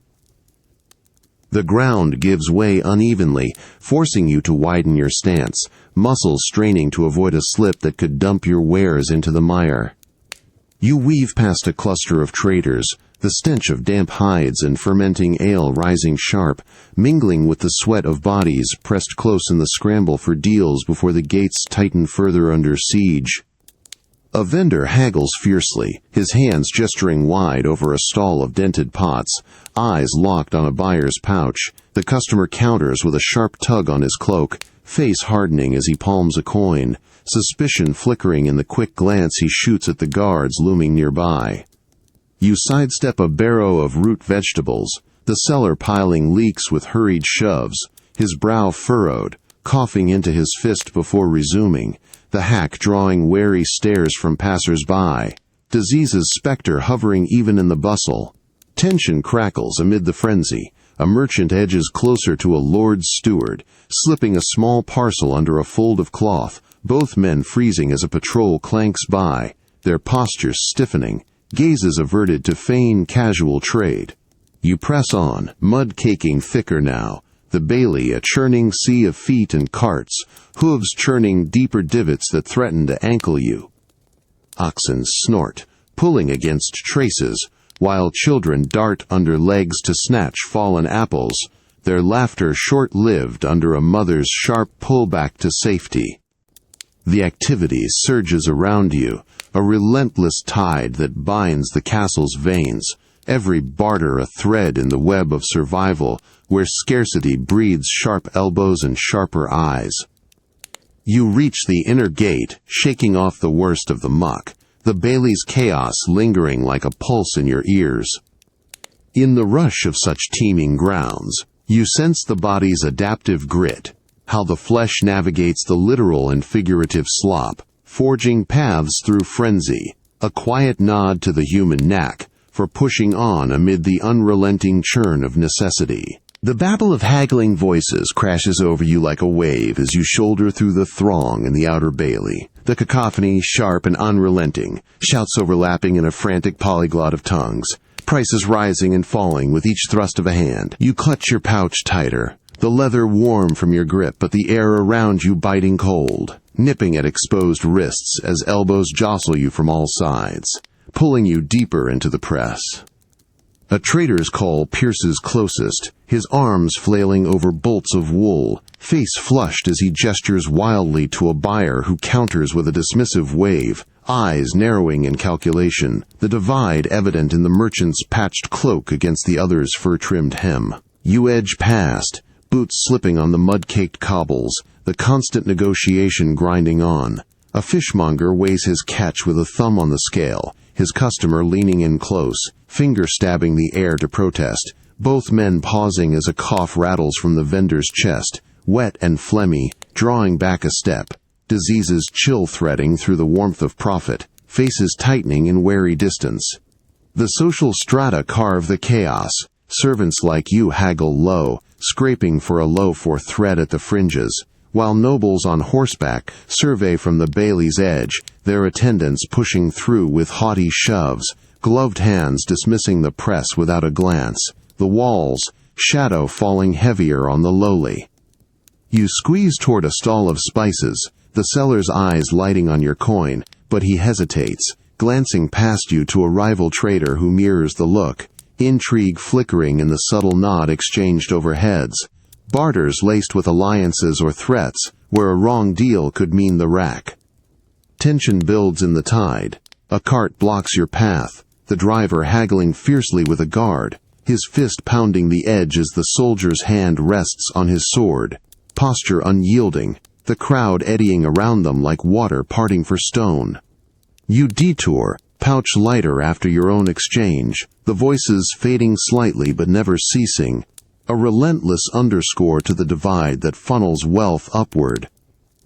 S1: The ground gives way unevenly, forcing you to widen your stance, muscles straining to avoid a slip that could dump your wares into the mire. You weave past a cluster of traders, the stench of damp hides and fermenting ale rising sharp, mingling with the sweat of bodies pressed close in the scramble for deals before the gates tighten further under siege. A vendor haggles fiercely, his hands gesturing wide over a stall of dented pots, eyes locked on a buyer's pouch. The customer counters with a sharp tug on his cloak, face hardening as he palms a coin, suspicion flickering in the quick glance he shoots at the guards looming nearby. You sidestep a barrow of root vegetables, the seller piling leeks with hurried shoves, his brow furrowed, coughing into his fist before resuming, the hack drawing wary stares from passers-by, disease's specter hovering even in the bustle. Tension crackles amid the frenzy. A merchant edges closer to a lord's steward, slipping a small parcel under a fold of cloth, both men freezing as a patrol clanks by, their postures stiffening, gazes averted to feign casual trade. You press on, mud caking thicker now, the bailey a churning sea of feet and carts, hooves churning deeper divots that threaten to ankle you. Oxen snort, pulling against traces, while children dart under legs to snatch fallen apples, their laughter short-lived under a mother's sharp pullback to safety. The activity surges around you, a relentless tide that binds the castle's veins, every barter a thread in the web of survival where scarcity breeds sharp elbows and sharper eyes. You reach the inner gate, shaking off the worst of the muck, the bailey's chaos lingering like a pulse in your ears. In the rush of such teeming grounds, you sense the body's adaptive grit, how the flesh navigates the literal and figurative slop, forging paths through frenzy, a quiet nod to the human knack for pushing on amid the unrelenting churn of necessity. The babble of haggling voices crashes over you like a wave as you shoulder through the throng in the outer bailey, the cacophony sharp and unrelenting, shouts overlapping in a frantic polyglot of tongues, prices rising and falling with each thrust of a hand. You clutch your pouch tighter, the leather warm from your grip but the air around you biting cold, nipping at exposed wrists as elbows jostle you from all sides, pulling you deeper into the press. A trader's call pierces closest, his arms flailing over bolts of wool, face flushed as he gestures wildly to a buyer who counters with a dismissive wave, eyes narrowing in calculation, the divide evident in the merchant's patched cloak against the other's fur-trimmed hem. You edge past, boots slipping on the mud-caked cobbles, the constant negotiation grinding on. A fishmonger weighs his catch with a thumb on the scale, his customer leaning in close, finger stabbing the air to protest, both men pausing as a cough rattles from the vendor's chest, wet and phlegmy, drawing back a step, diseases chill threading through the warmth of profit, faces tightening in wary distance. The social strata carve the chaos, servants like you haggle low, scraping for a loaf or thread at the fringes, while nobles on horseback survey from the bailey's edge, their attendants pushing through with haughty shoves, gloved hands dismissing the press without a glance, the walls, shadow falling heavier on the lowly. You squeeze toward a stall of spices, the seller's eyes lighting on your coin, but he hesitates, glancing past you to a rival trader who mirrors the look, intrigue flickering in the subtle nod exchanged over heads, barters laced with alliances or threats where a wrong deal could mean the rack. Tension builds in the tide. A cart blocks your path, the driver haggling fiercely with a guard, his fist pounding the edge as the soldier's hand rests on his sword, posture unyielding, the crowd eddying around them like water parting for stone. You detour, pouch lighter after your own exchange, the voices fading slightly but never ceasing, a relentless underscore to the divide that funnels wealth upward,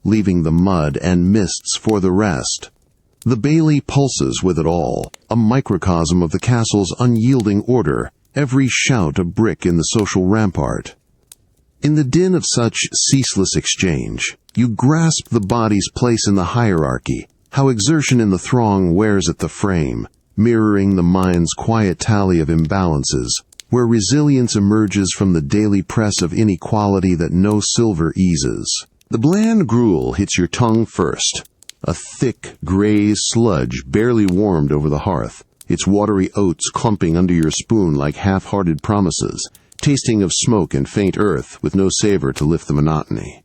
S1: leaving the mud and mists for the rest. The Bailey pulses with it all, a microcosm of the castle's unyielding order, every shout a brick in the social rampart. In the din of such ceaseless exchange, you grasp the body's place in the hierarchy, how exertion in the throng wears at the frame, mirroring the mind's quiet tally of imbalances, where resilience emerges from the daily press of inequality that no silver eases. The bland gruel hits your tongue first, a thick, gray sludge barely warmed over the hearth, its watery oats clumping under your spoon like half-hearted promises, tasting of smoke and faint earth with no savor to lift the monotony.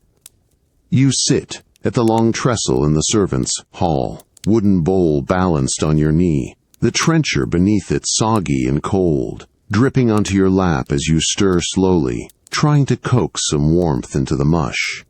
S1: You sit at the long trestle in the servants' hall, wooden bowl balanced on your knee, the trencher beneath it soggy and cold, dripping onto your lap as you stir slowly, trying to coax some warmth into the mush.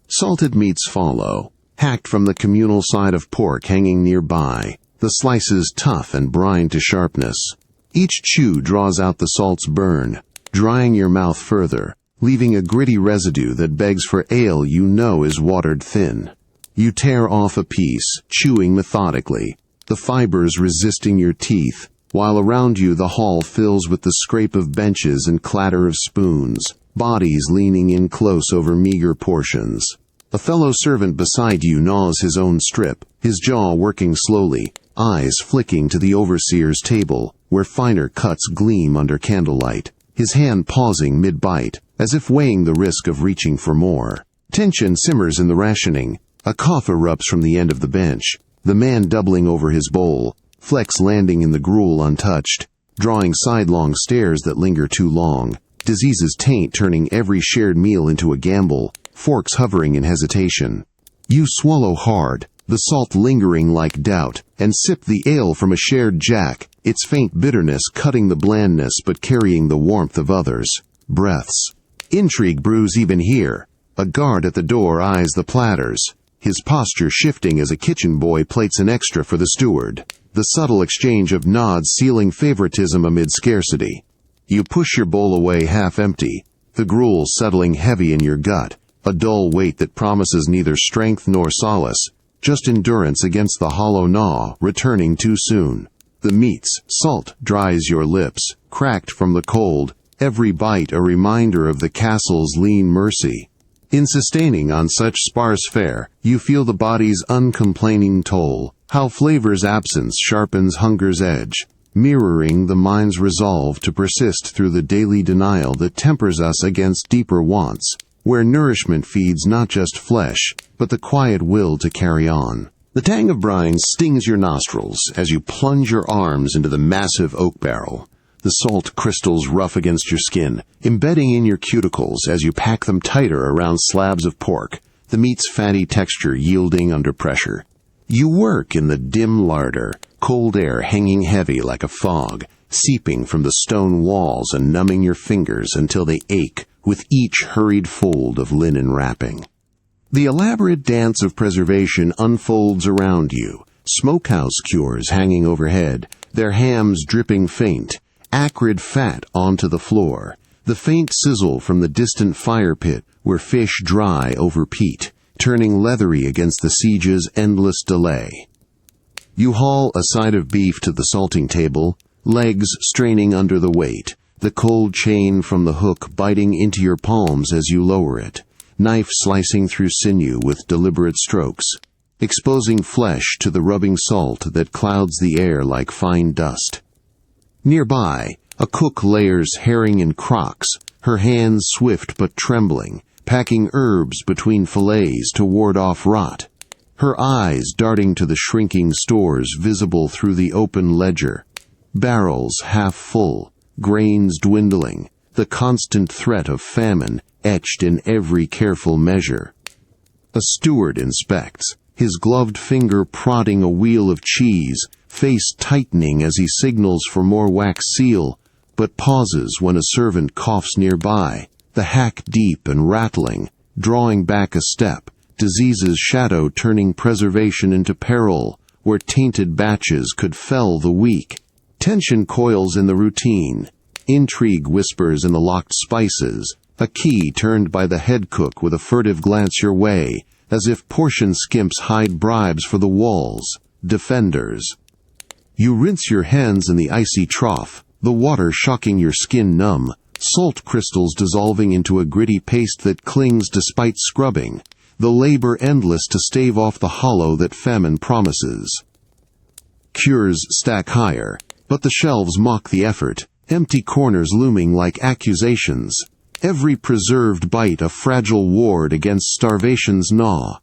S1: Salted meats follow, hacked from the communal side of pork hanging nearby, the slices tough and brined to sharpness. Each chew draws out the salt's burn, drying your mouth further, leaving a gritty residue that begs for ale you know is watered thin. You tear off a piece, chewing methodically, the fibers resisting your teeth, while around you the hall fills with the scrape of benches and clatter of spoons, bodies leaning in close over meager portions. A fellow servant beside you gnaws his own strip, his jaw working slowly, eyes flicking to the overseer's table, where finer cuts gleam under candlelight, his hand pausing mid-bite, as if weighing the risk of reaching for more. Tension simmers in the rationing. A cough erupts from the end of the bench, the man doubling over his bowl, flecks landing in the gruel untouched, drawing sidelong stares that linger too long, disease's taint turning every shared meal into a gamble, forks hovering in hesitation. You swallow hard, the salt lingering like doubt, and sip the ale from a shared jack, its faint bitterness cutting the blandness but carrying the warmth of others' breaths. Intrigue brews even here. A guard at the door eyes the platters, his posture shifting as a kitchen boy plates an extra for the steward, the subtle exchange of nods sealing favoritism amid scarcity. You push your bowl away half empty, the gruel settling heavy in your gut, a dull weight that promises neither strength nor solace, just endurance against the hollow gnaw, returning too soon. The meat's salt dries your lips, cracked from the cold, every bite a reminder of the castle's lean mercy. In sustaining on such sparse fare, you feel the body's uncomplaining toll, how flavor's absence sharpens hunger's edge, mirroring the mind's resolve to persist through the daily denial that tempers us against deeper wants, where nourishment feeds not just flesh, but the quiet will to carry on. The tang of brine stings your nostrils as you plunge your arms into the massive oak barrel, the salt crystals rough against your skin, embedding in your cuticles as you pack them tighter around slabs of pork, the meat's fatty texture yielding under pressure. You work in the dim larder, cold air hanging heavy like a fog, seeping from the stone walls and numbing your fingers until they ache with each hurried fold of linen wrapping. The elaborate dance of preservation unfolds around you, smokehouse cures hanging overhead, their hams dripping faint, acrid fat onto the floor, the faint sizzle from the distant fire pit where fish dry over peat, turning leathery against the siege's endless delay. You haul a side of beef to the salting table, legs straining under the weight, the cold chain from the hook biting into your palms as you lower it, knife slicing through sinew with deliberate strokes, exposing flesh to the rubbing salt that clouds the air like fine dust. Nearby, a cook layers herring in crocks, her hands swift but trembling, packing herbs between fillets to ward off rot. her eyes darting to the shrinking stores visible through the open ledger. Barrels half full, grains dwindling, the constant threat of famine etched in every careful measure. A steward inspects, his gloved finger prodding a wheel of cheese, face tightening as he signals for more wax seal, but pauses when a servant coughs nearby, the hack deep and rattling, drawing back a step, disease's shadow turning preservation into peril, where tainted batches could fell the weak. Tension coils in the routine. Intrigue whispers in the locked spices, a key turned by the head cook with a furtive glance your way, as if portion skimps hide bribes for the walls, defenders. You rinse your hands in the icy trough, the water shocking your skin numb, salt crystals dissolving into a gritty paste that clings despite scrubbing, the labor endless to stave off the hollow that famine promises. Cures stack higher, but the shelves mock the effort, empty corners looming like accusations, every preserved bite a fragile ward against starvation's gnaw.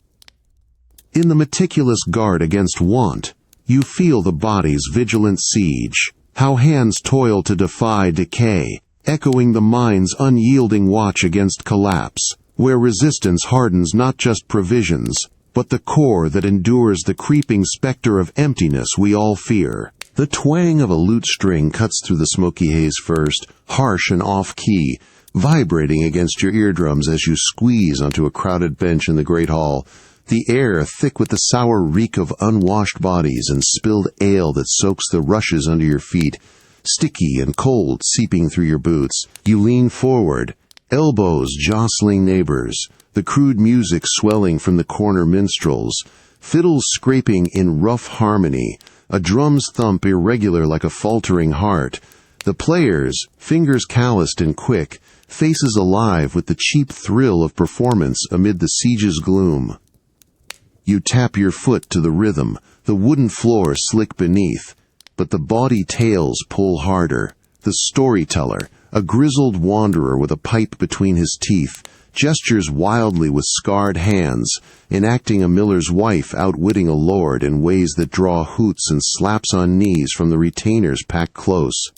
S1: In the meticulous guard against want, you feel the body's vigilant siege, how hands toil to defy decay, echoing the mind's unyielding watch against collapse, where resistance hardens not just provisions, but the core that endures the creeping specter of emptiness we all fear. The twang of a lute string cuts through the smoky haze first, harsh and off-key, vibrating against your eardrums as you squeeze onto a crowded bench in the great hall, the air thick with the sour reek of unwashed bodies and spilled ale that soaks the rushes under your feet, sticky and cold seeping through your boots. You lean forward, elbows jostling neighbors, the crude music swelling from the corner minstrels, fiddles scraping in rough harmony, a drum's thump irregular like a faltering heart, the players, fingers calloused and quick, faces alive with the cheap thrill of performance amid the siege's gloom. You tap your foot to the rhythm, the wooden floor slick beneath, but the bawdy tales pull harder. The storyteller, a grizzled wanderer with a pipe between his teeth, gestures wildly with scarred hands, enacting a miller's wife outwitting a lord in ways that draw hoots and slaps on knees from the retainers packed close.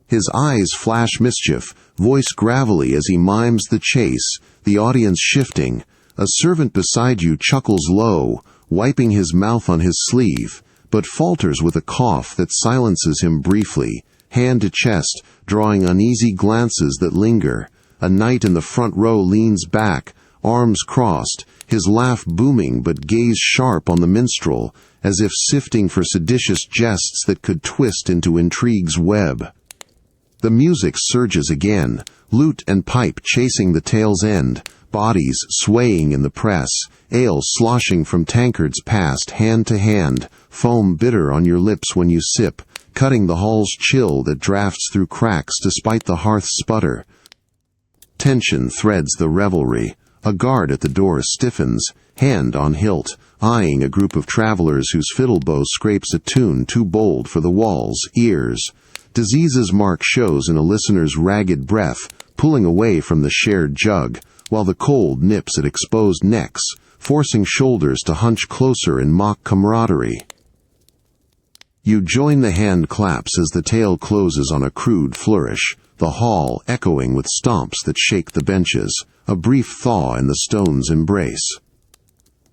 S1: His eyes flash mischief, voice gravelly as he mimes the chase, the audience shifting. A servant beside you chuckles low, wiping his mouth on his sleeve, but falters with a cough that silences him briefly, hand to chest, drawing uneasy glances that linger. A knight in the front row leans back, arms crossed, his laugh booming but gaze sharp on the minstrel, as if sifting for seditious jests that could twist into intrigue's web. The music surges again, lute and pipe chasing the tale's end, bodies swaying in the press, ale sloshing from tankards passed hand to hand, foam bitter on your lips when you sip, cutting the hall's chill that drafts through cracks despite the hearth's sputter. Tension threads the revelry. A guard at the door stiffens, hand on hilt, eyeing a group of travelers whose fiddle bow scrapes a tune too bold for the wall's ears. Disease's mark shows in a listener's ragged breath, pulling away from the shared jug, while the cold nips at exposed necks, forcing shoulders to hunch closer in mock camaraderie. You join the hand claps as the tale closes on a crude flourish, the hall echoing with stomps that shake the benches, a brief thaw in the stone's embrace.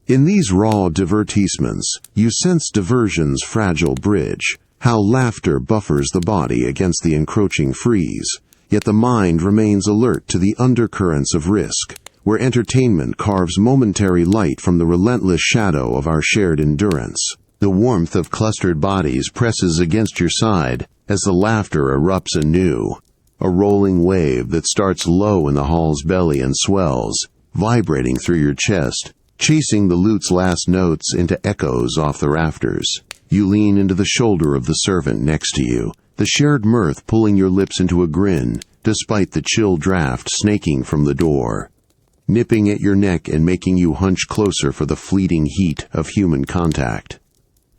S1: In these raw divertissements, you sense diversion's fragile bridge, how laughter buffers the body against the encroaching freeze, yet the mind remains alert to the undercurrents of risk, where entertainment carves momentary light from the relentless shadow of our shared endurance. The warmth of clustered bodies presses against your side as the laughter erupts anew, a rolling wave that starts low in the hall's belly and swells, vibrating through your chest, chasing the lute's last notes into echoes off the rafters. You lean into the shoulder of the servant next to you, the shared mirth pulling your lips into a grin, despite the chill draft snaking from the door, nipping at your neck and making you hunch closer for the fleeting heat of human contact.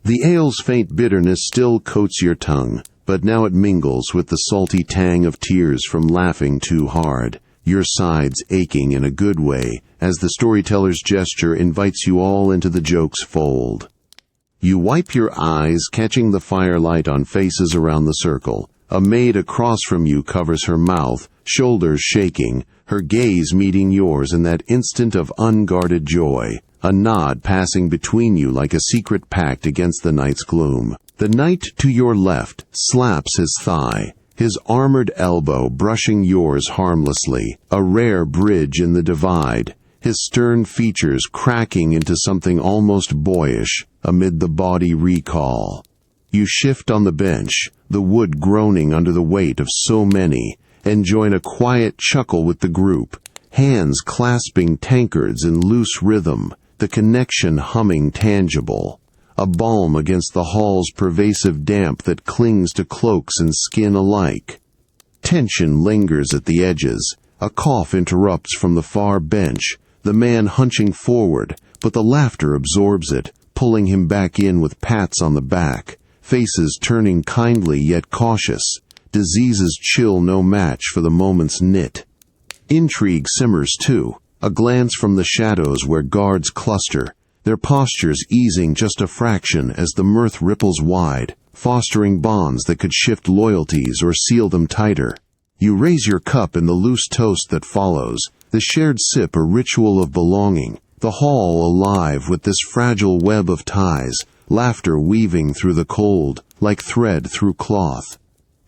S1: The ale's faint bitterness still coats your tongue, but now it mingles with the salty tang of tears from laughing too hard. your sides aching in a good way as the storyteller's gesture invites you all into the joke's fold. You wipe your eyes, catching the firelight on faces around the circle. A maid across from you covers her mouth, shoulders shaking, her gaze meeting yours in that instant of unguarded joy, a nod passing between you like a secret pact against the night's gloom. The knight to your left slaps his thigh, his armored elbow brushing yours harmlessly, a rare bridge in the divide, his stern features cracking into something almost boyish amid the body recall. You shift on the bench, the wood groaning under the weight of so many, and join a quiet chuckle with the group, hands clasping tankards in loose rhythm, the connection humming tangible, a balm against the hall's pervasive damp that clings to cloaks and skin alike. Tension lingers at the edges, a cough interrupts from the far bench, the man hunching forward, but the laughter absorbs it, pulling him back in with pats on the back, faces turning kindly yet cautious, diseases chill no match for the moment's knit. Intrigue simmers too, a glance from the shadows where guards cluster, their postures easing just a fraction as the mirth ripples wide, fostering bonds that could shift loyalties or seal them tighter. You raise your cup in the loose toast that follows, the shared sip a ritual of belonging, the hall alive with this fragile web of ties, laughter weaving through the cold, like thread through cloth.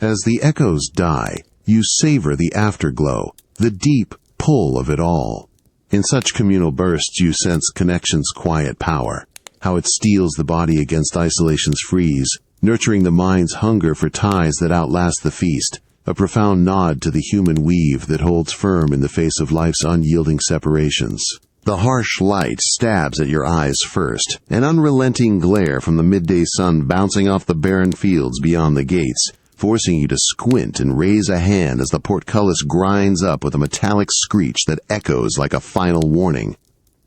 S1: As the echoes die, you savor the afterglow, the deep pull of it all. In such communal bursts you sense connection's quiet power, how it steels the body against isolation's freeze, nurturing the mind's hunger for ties that outlast the feast, a profound nod to the human weave that holds firm in the face of life's unyielding separations. The harsh light stabs at your eyes first, an unrelenting glare from the midday sun bouncing off the barren fields beyond the gates, forcing you to squint and raise a hand as the portcullis grinds up with a metallic screech that echoes like a final warning.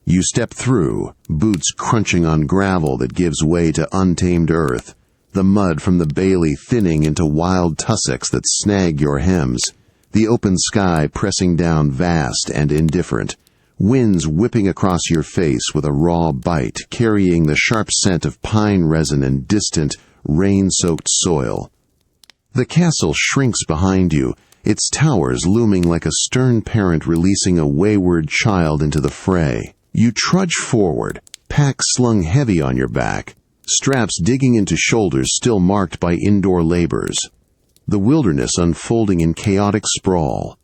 S1: You step through, boots crunching on gravel that gives way to untamed earth, the mud from the bailey thinning into wild tussocks that snag your hems, the open sky pressing down vast and indifferent, winds whipping across your face with a raw bite, carrying the sharp scent of pine resin and distant, rain-soaked soil. The castle shrinks behind you, its towers looming like a stern parent releasing a wayward child into the fray. You trudge forward, pack slung heavy on your back, straps digging into shoulders still marked by indoor labors. The wilderness unfolding in chaotic sprawl.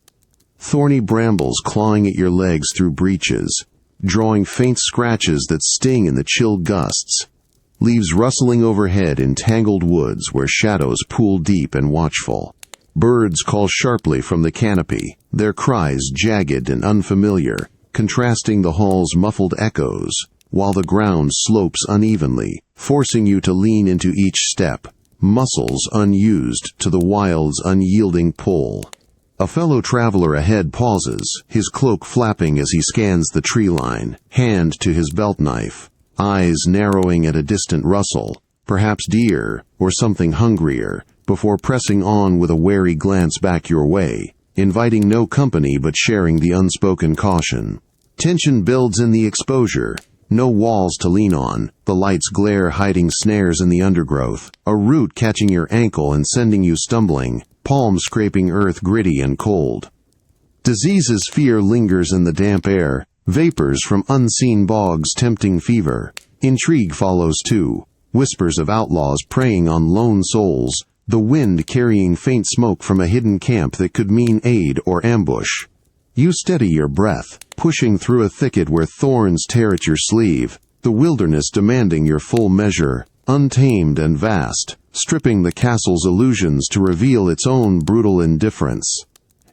S1: Thorny brambles clawing at your legs through breaches, drawing faint scratches that sting in the chill gusts. Leaves rustling overhead in tangled woods where shadows pool deep and watchful. Birds call sharply from the canopy, their cries jagged and unfamiliar, contrasting the hall's muffled echoes, while the ground slopes unevenly, forcing you to lean into each step, muscles unused to the wild's unyielding pull. A fellow traveler ahead pauses, his cloak flapping as he scans the tree line, hand to his belt knife, eyes narrowing at a distant rustle, perhaps deer or something hungrier, before pressing on with a wary glance back your way, inviting no company but sharing the unspoken caution. Tension builds in the exposure, no walls to lean on, the light's glare hiding snares in the undergrowth, a root catching your ankle and sending you stumbling, palms scraping earth gritty and cold. Disease's fear lingers in the damp air, vapors from unseen bogs tempting fever. Intrigue follows too, whispers of outlaws preying on lone souls, the wind carrying faint smoke from a hidden camp that could mean aid or ambush. You steady your breath, pushing through a thicket where thorns tear at your sleeve, the wilderness demanding your full measure, untamed and vast, stripping the castle's illusions to reveal its own brutal indifference.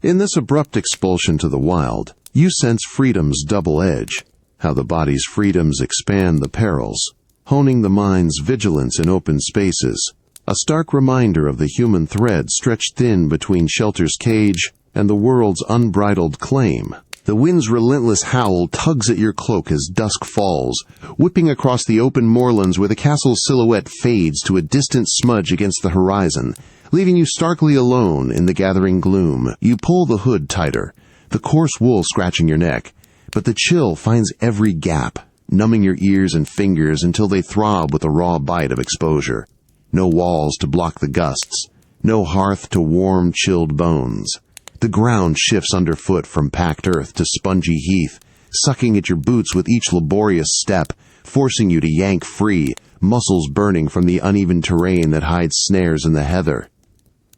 S1: In this abrupt expulsion to the wild, you sense freedom's double edge, how the body's freedoms expand the perils, honing the mind's vigilance in open spaces, a stark reminder of the human thread stretched thin between shelter's cage and the world's unbridled claim. The wind's relentless howl tugs at your cloak as dusk falls, whipping across the open moorlands where the castle's silhouette fades to a distant smudge against the horizon, leaving you starkly alone in the gathering gloom. You pull the hood tighter, the coarse wool scratching your neck, but the chill finds every gap, numbing your ears and fingers until they throb with a raw bite of exposure. No walls to block the gusts, no hearth to warm chilled bones. The ground shifts underfoot from packed earth to spongy heath, sucking at your boots with each laborious step, forcing you to yank free, muscles burning from the uneven terrain that hides snares in the heather.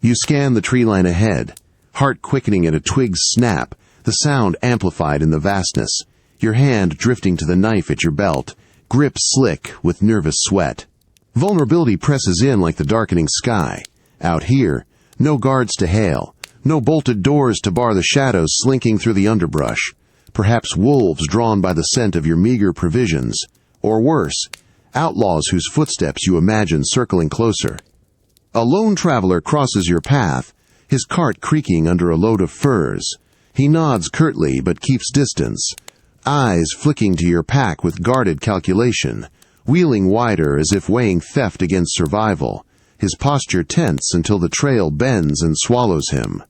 S1: You scan the tree line ahead, heart quickening at a twig's snap, the sound amplified in the vastness, your hand drifting to the knife at your belt, grip slick with nervous sweat. Vulnerability presses in like the darkening sky. Out here, no guards to hail, no bolted doors to bar the shadows slinking through the underbrush, perhaps wolves drawn by the scent of your meager provisions, or worse, outlaws whose footsteps you imagine circling closer. A lone traveler crosses your path, his cart creaking under a load of furs. He nods curtly but keeps distance, eyes flicking to your pack with guarded calculation, wheeling wider as if weighing theft against survival, his posture tense until the trail bends and swallows him.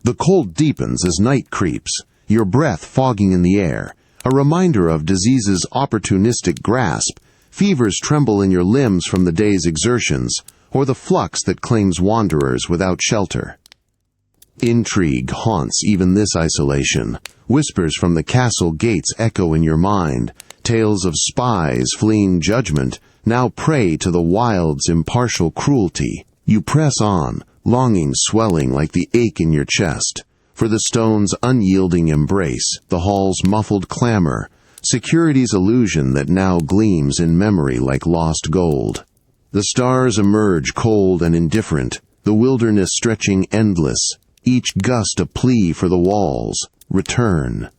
S1: The cold deepens as night creeps, your breath fogging in the air, a reminder of disease's opportunistic grasp. Fevers tremble in your limbs from the day's exertions, or the flux that claims wanderers without shelter. Intrigue haunts even this isolation. Whispers from the castle gates echo in your mind, tales of spies fleeing judgment, now prey to the wild's impartial cruelty. You press on, longing swelling like the ache in your chest, for the stone's unyielding embrace, the hall's muffled clamor, security's illusion that now gleams in memory like lost gold. The stars emerge cold and indifferent, the wilderness stretching endless, each gust a plea for the walls. Return.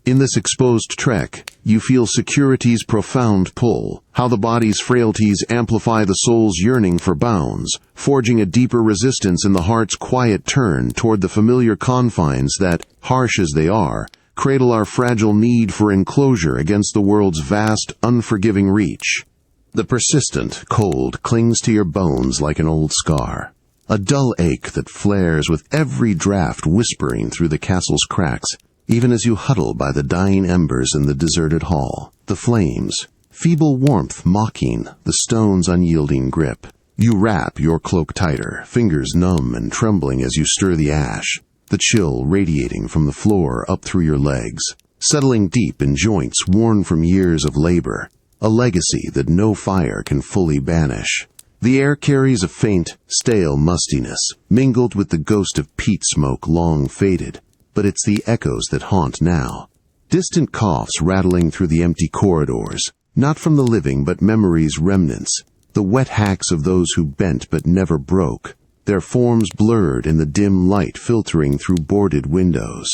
S1: In this exposed trek, you feel security's profound pull, how the body's frailties amplify the soul's yearning for bounds, forging a deeper resistance in the heart's quiet turn toward the familiar confines that, harsh as they are, cradle our fragile need for enclosure against the world's vast, unforgiving reach. The persistent cold clings to your bones like an old scar, a dull ache that flares with every draft whispering through the castle's cracks, even as you huddle by the dying embers in the deserted hall, the flames, feeble warmth mocking the stone's unyielding grip. You wrap your cloak tighter, fingers numb and trembling as you stir the ash, the chill radiating from the floor up through your legs, settling deep in joints worn from years of labor, a legacy that no fire can fully banish. The air carries a faint, stale mustiness, mingled with the ghost of peat smoke long faded, but it's the echoes that haunt now. Distant coughs rattling through the empty corridors, not from the living but memory's remnants, the wet hacks of those who bent but never broke, their forms blurred in the dim light filtering through boarded windows.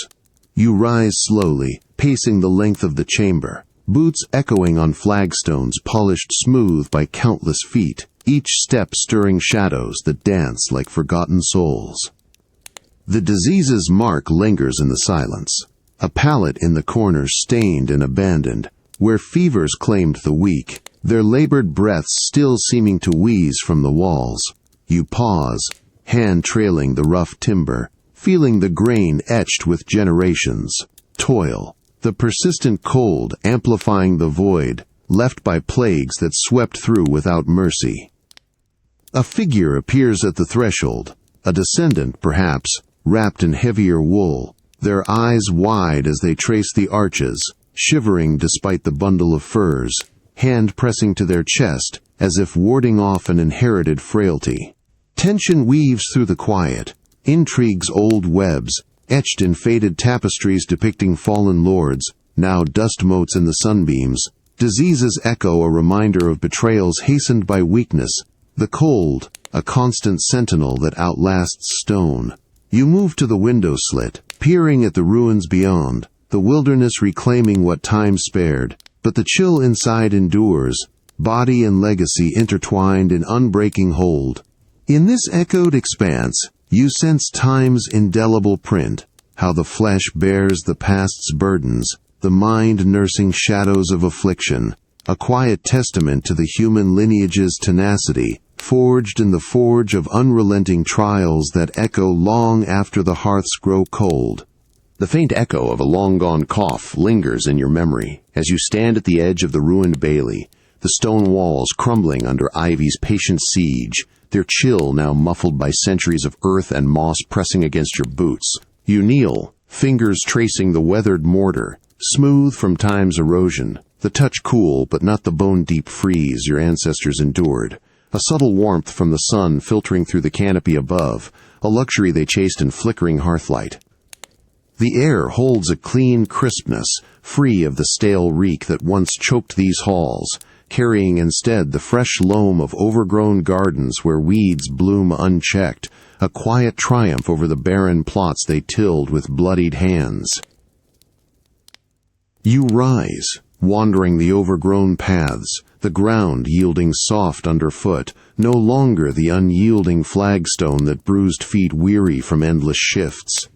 S1: You rise slowly, pacing the length of the chamber, boots echoing on flagstones polished smooth by countless feet, each step stirring shadows that dance like forgotten souls. The disease's mark lingers in the silence, a pallet in the corner stained and abandoned, where fevers claimed the weak, their labored breaths still seeming to wheeze from the walls. You pause, hand trailing the rough timber, feeling the grain etched with generations. Toil, the persistent cold amplifying the void, left by plagues that swept through without mercy. A figure appears at the threshold, a descendant perhaps, wrapped in heavier wool, their eyes wide as they trace the arches, shivering despite the bundle of furs, hand pressing to their chest as if warding off an inherited frailty. Tension weaves through the quiet, intrigue's old webs, etched in faded tapestries depicting fallen lords, now dust motes in the sunbeams. Diseases echo a reminder of betrayals hastened by weakness, the cold, a constant sentinel that outlasts stone. You move to the window slit, peering at the ruins beyond, the wilderness reclaiming what time spared, but the chill inside endures, body and legacy intertwined in unbreaking hold. In this echoed expanse, you sense time's indelible print, how the flesh bears the past's burdens, the mind nursing shadows of affliction, a quiet testament to the human lineage's tenacity, forged in the forge of unrelenting trials that echo long after the hearths grow cold. The faint echo of a long-gone cough lingers in your memory as you stand at the edge of the ruined bailey, the stone walls crumbling under ivy's patient siege, their chill now muffled by centuries of earth and moss pressing against your boots. You kneel, fingers tracing the weathered mortar, smooth from time's erosion, the touch cool but not the bone-deep freeze your ancestors endured, a subtle warmth from the sun filtering through the canopy above, a luxury they chased in flickering hearthlight. The air holds a clean crispness, free of the stale reek that once choked these halls, carrying instead the fresh loam of overgrown gardens where weeds bloom unchecked, a quiet triumph over the barren plots they tilled with bloodied hands. You rise, wandering the overgrown paths, the ground yielding soft underfoot, no longer the unyielding flagstone that bruised feet weary from endless shifts.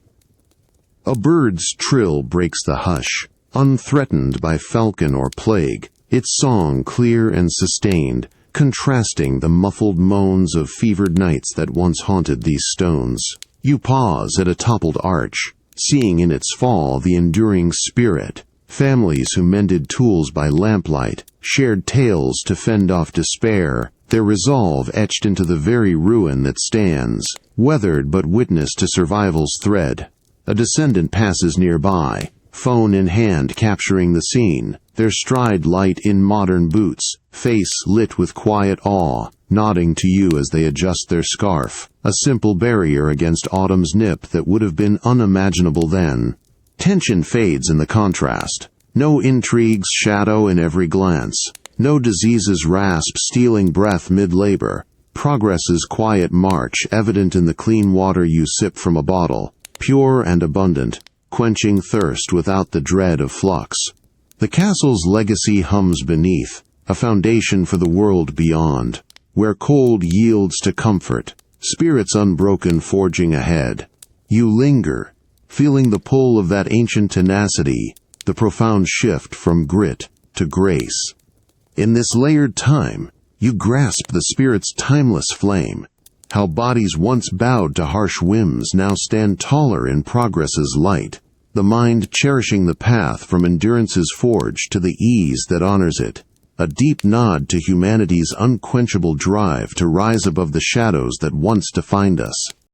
S1: A bird's trill breaks the hush, unthreatened by falcon or plague, its song clear and sustained, contrasting the muffled moans of fevered nights that once haunted these stones. You pause at a toppled arch, seeing in its fall the enduring spirit, families who mended tools by lamplight, shared tales to fend off despair, their resolve etched into the very ruin that stands, weathered but witness to survival's thread. A descendant passes nearby, phone in hand capturing the scene, their stride light in modern boots, face lit with quiet awe, nodding to you as they adjust their scarf, a simple barrier against autumn's nip that would have been unimaginable then. Tension fades in the contrast. No intrigue's shadow in every glance. No disease's rasp stealing breath mid-labor. Progress's quiet march evident in the clean water you sip from a bottle, pure and abundant, quenching thirst without the dread of flux. The castle's legacy hums beneath, a foundation for the world beyond, where cold yields to comfort, spirits unbroken forging ahead. You linger, feeling the pull of that ancient tenacity, the profound shift from grit to grace. In this layered time, you grasp the spirit's timeless flame, how bodies once bowed to harsh whims now stand taller in progress's light, the mind cherishing the path from endurance's forge to the ease that honors it, a deep nod to humanity's unquenchable drive to rise above the shadows that once defined us.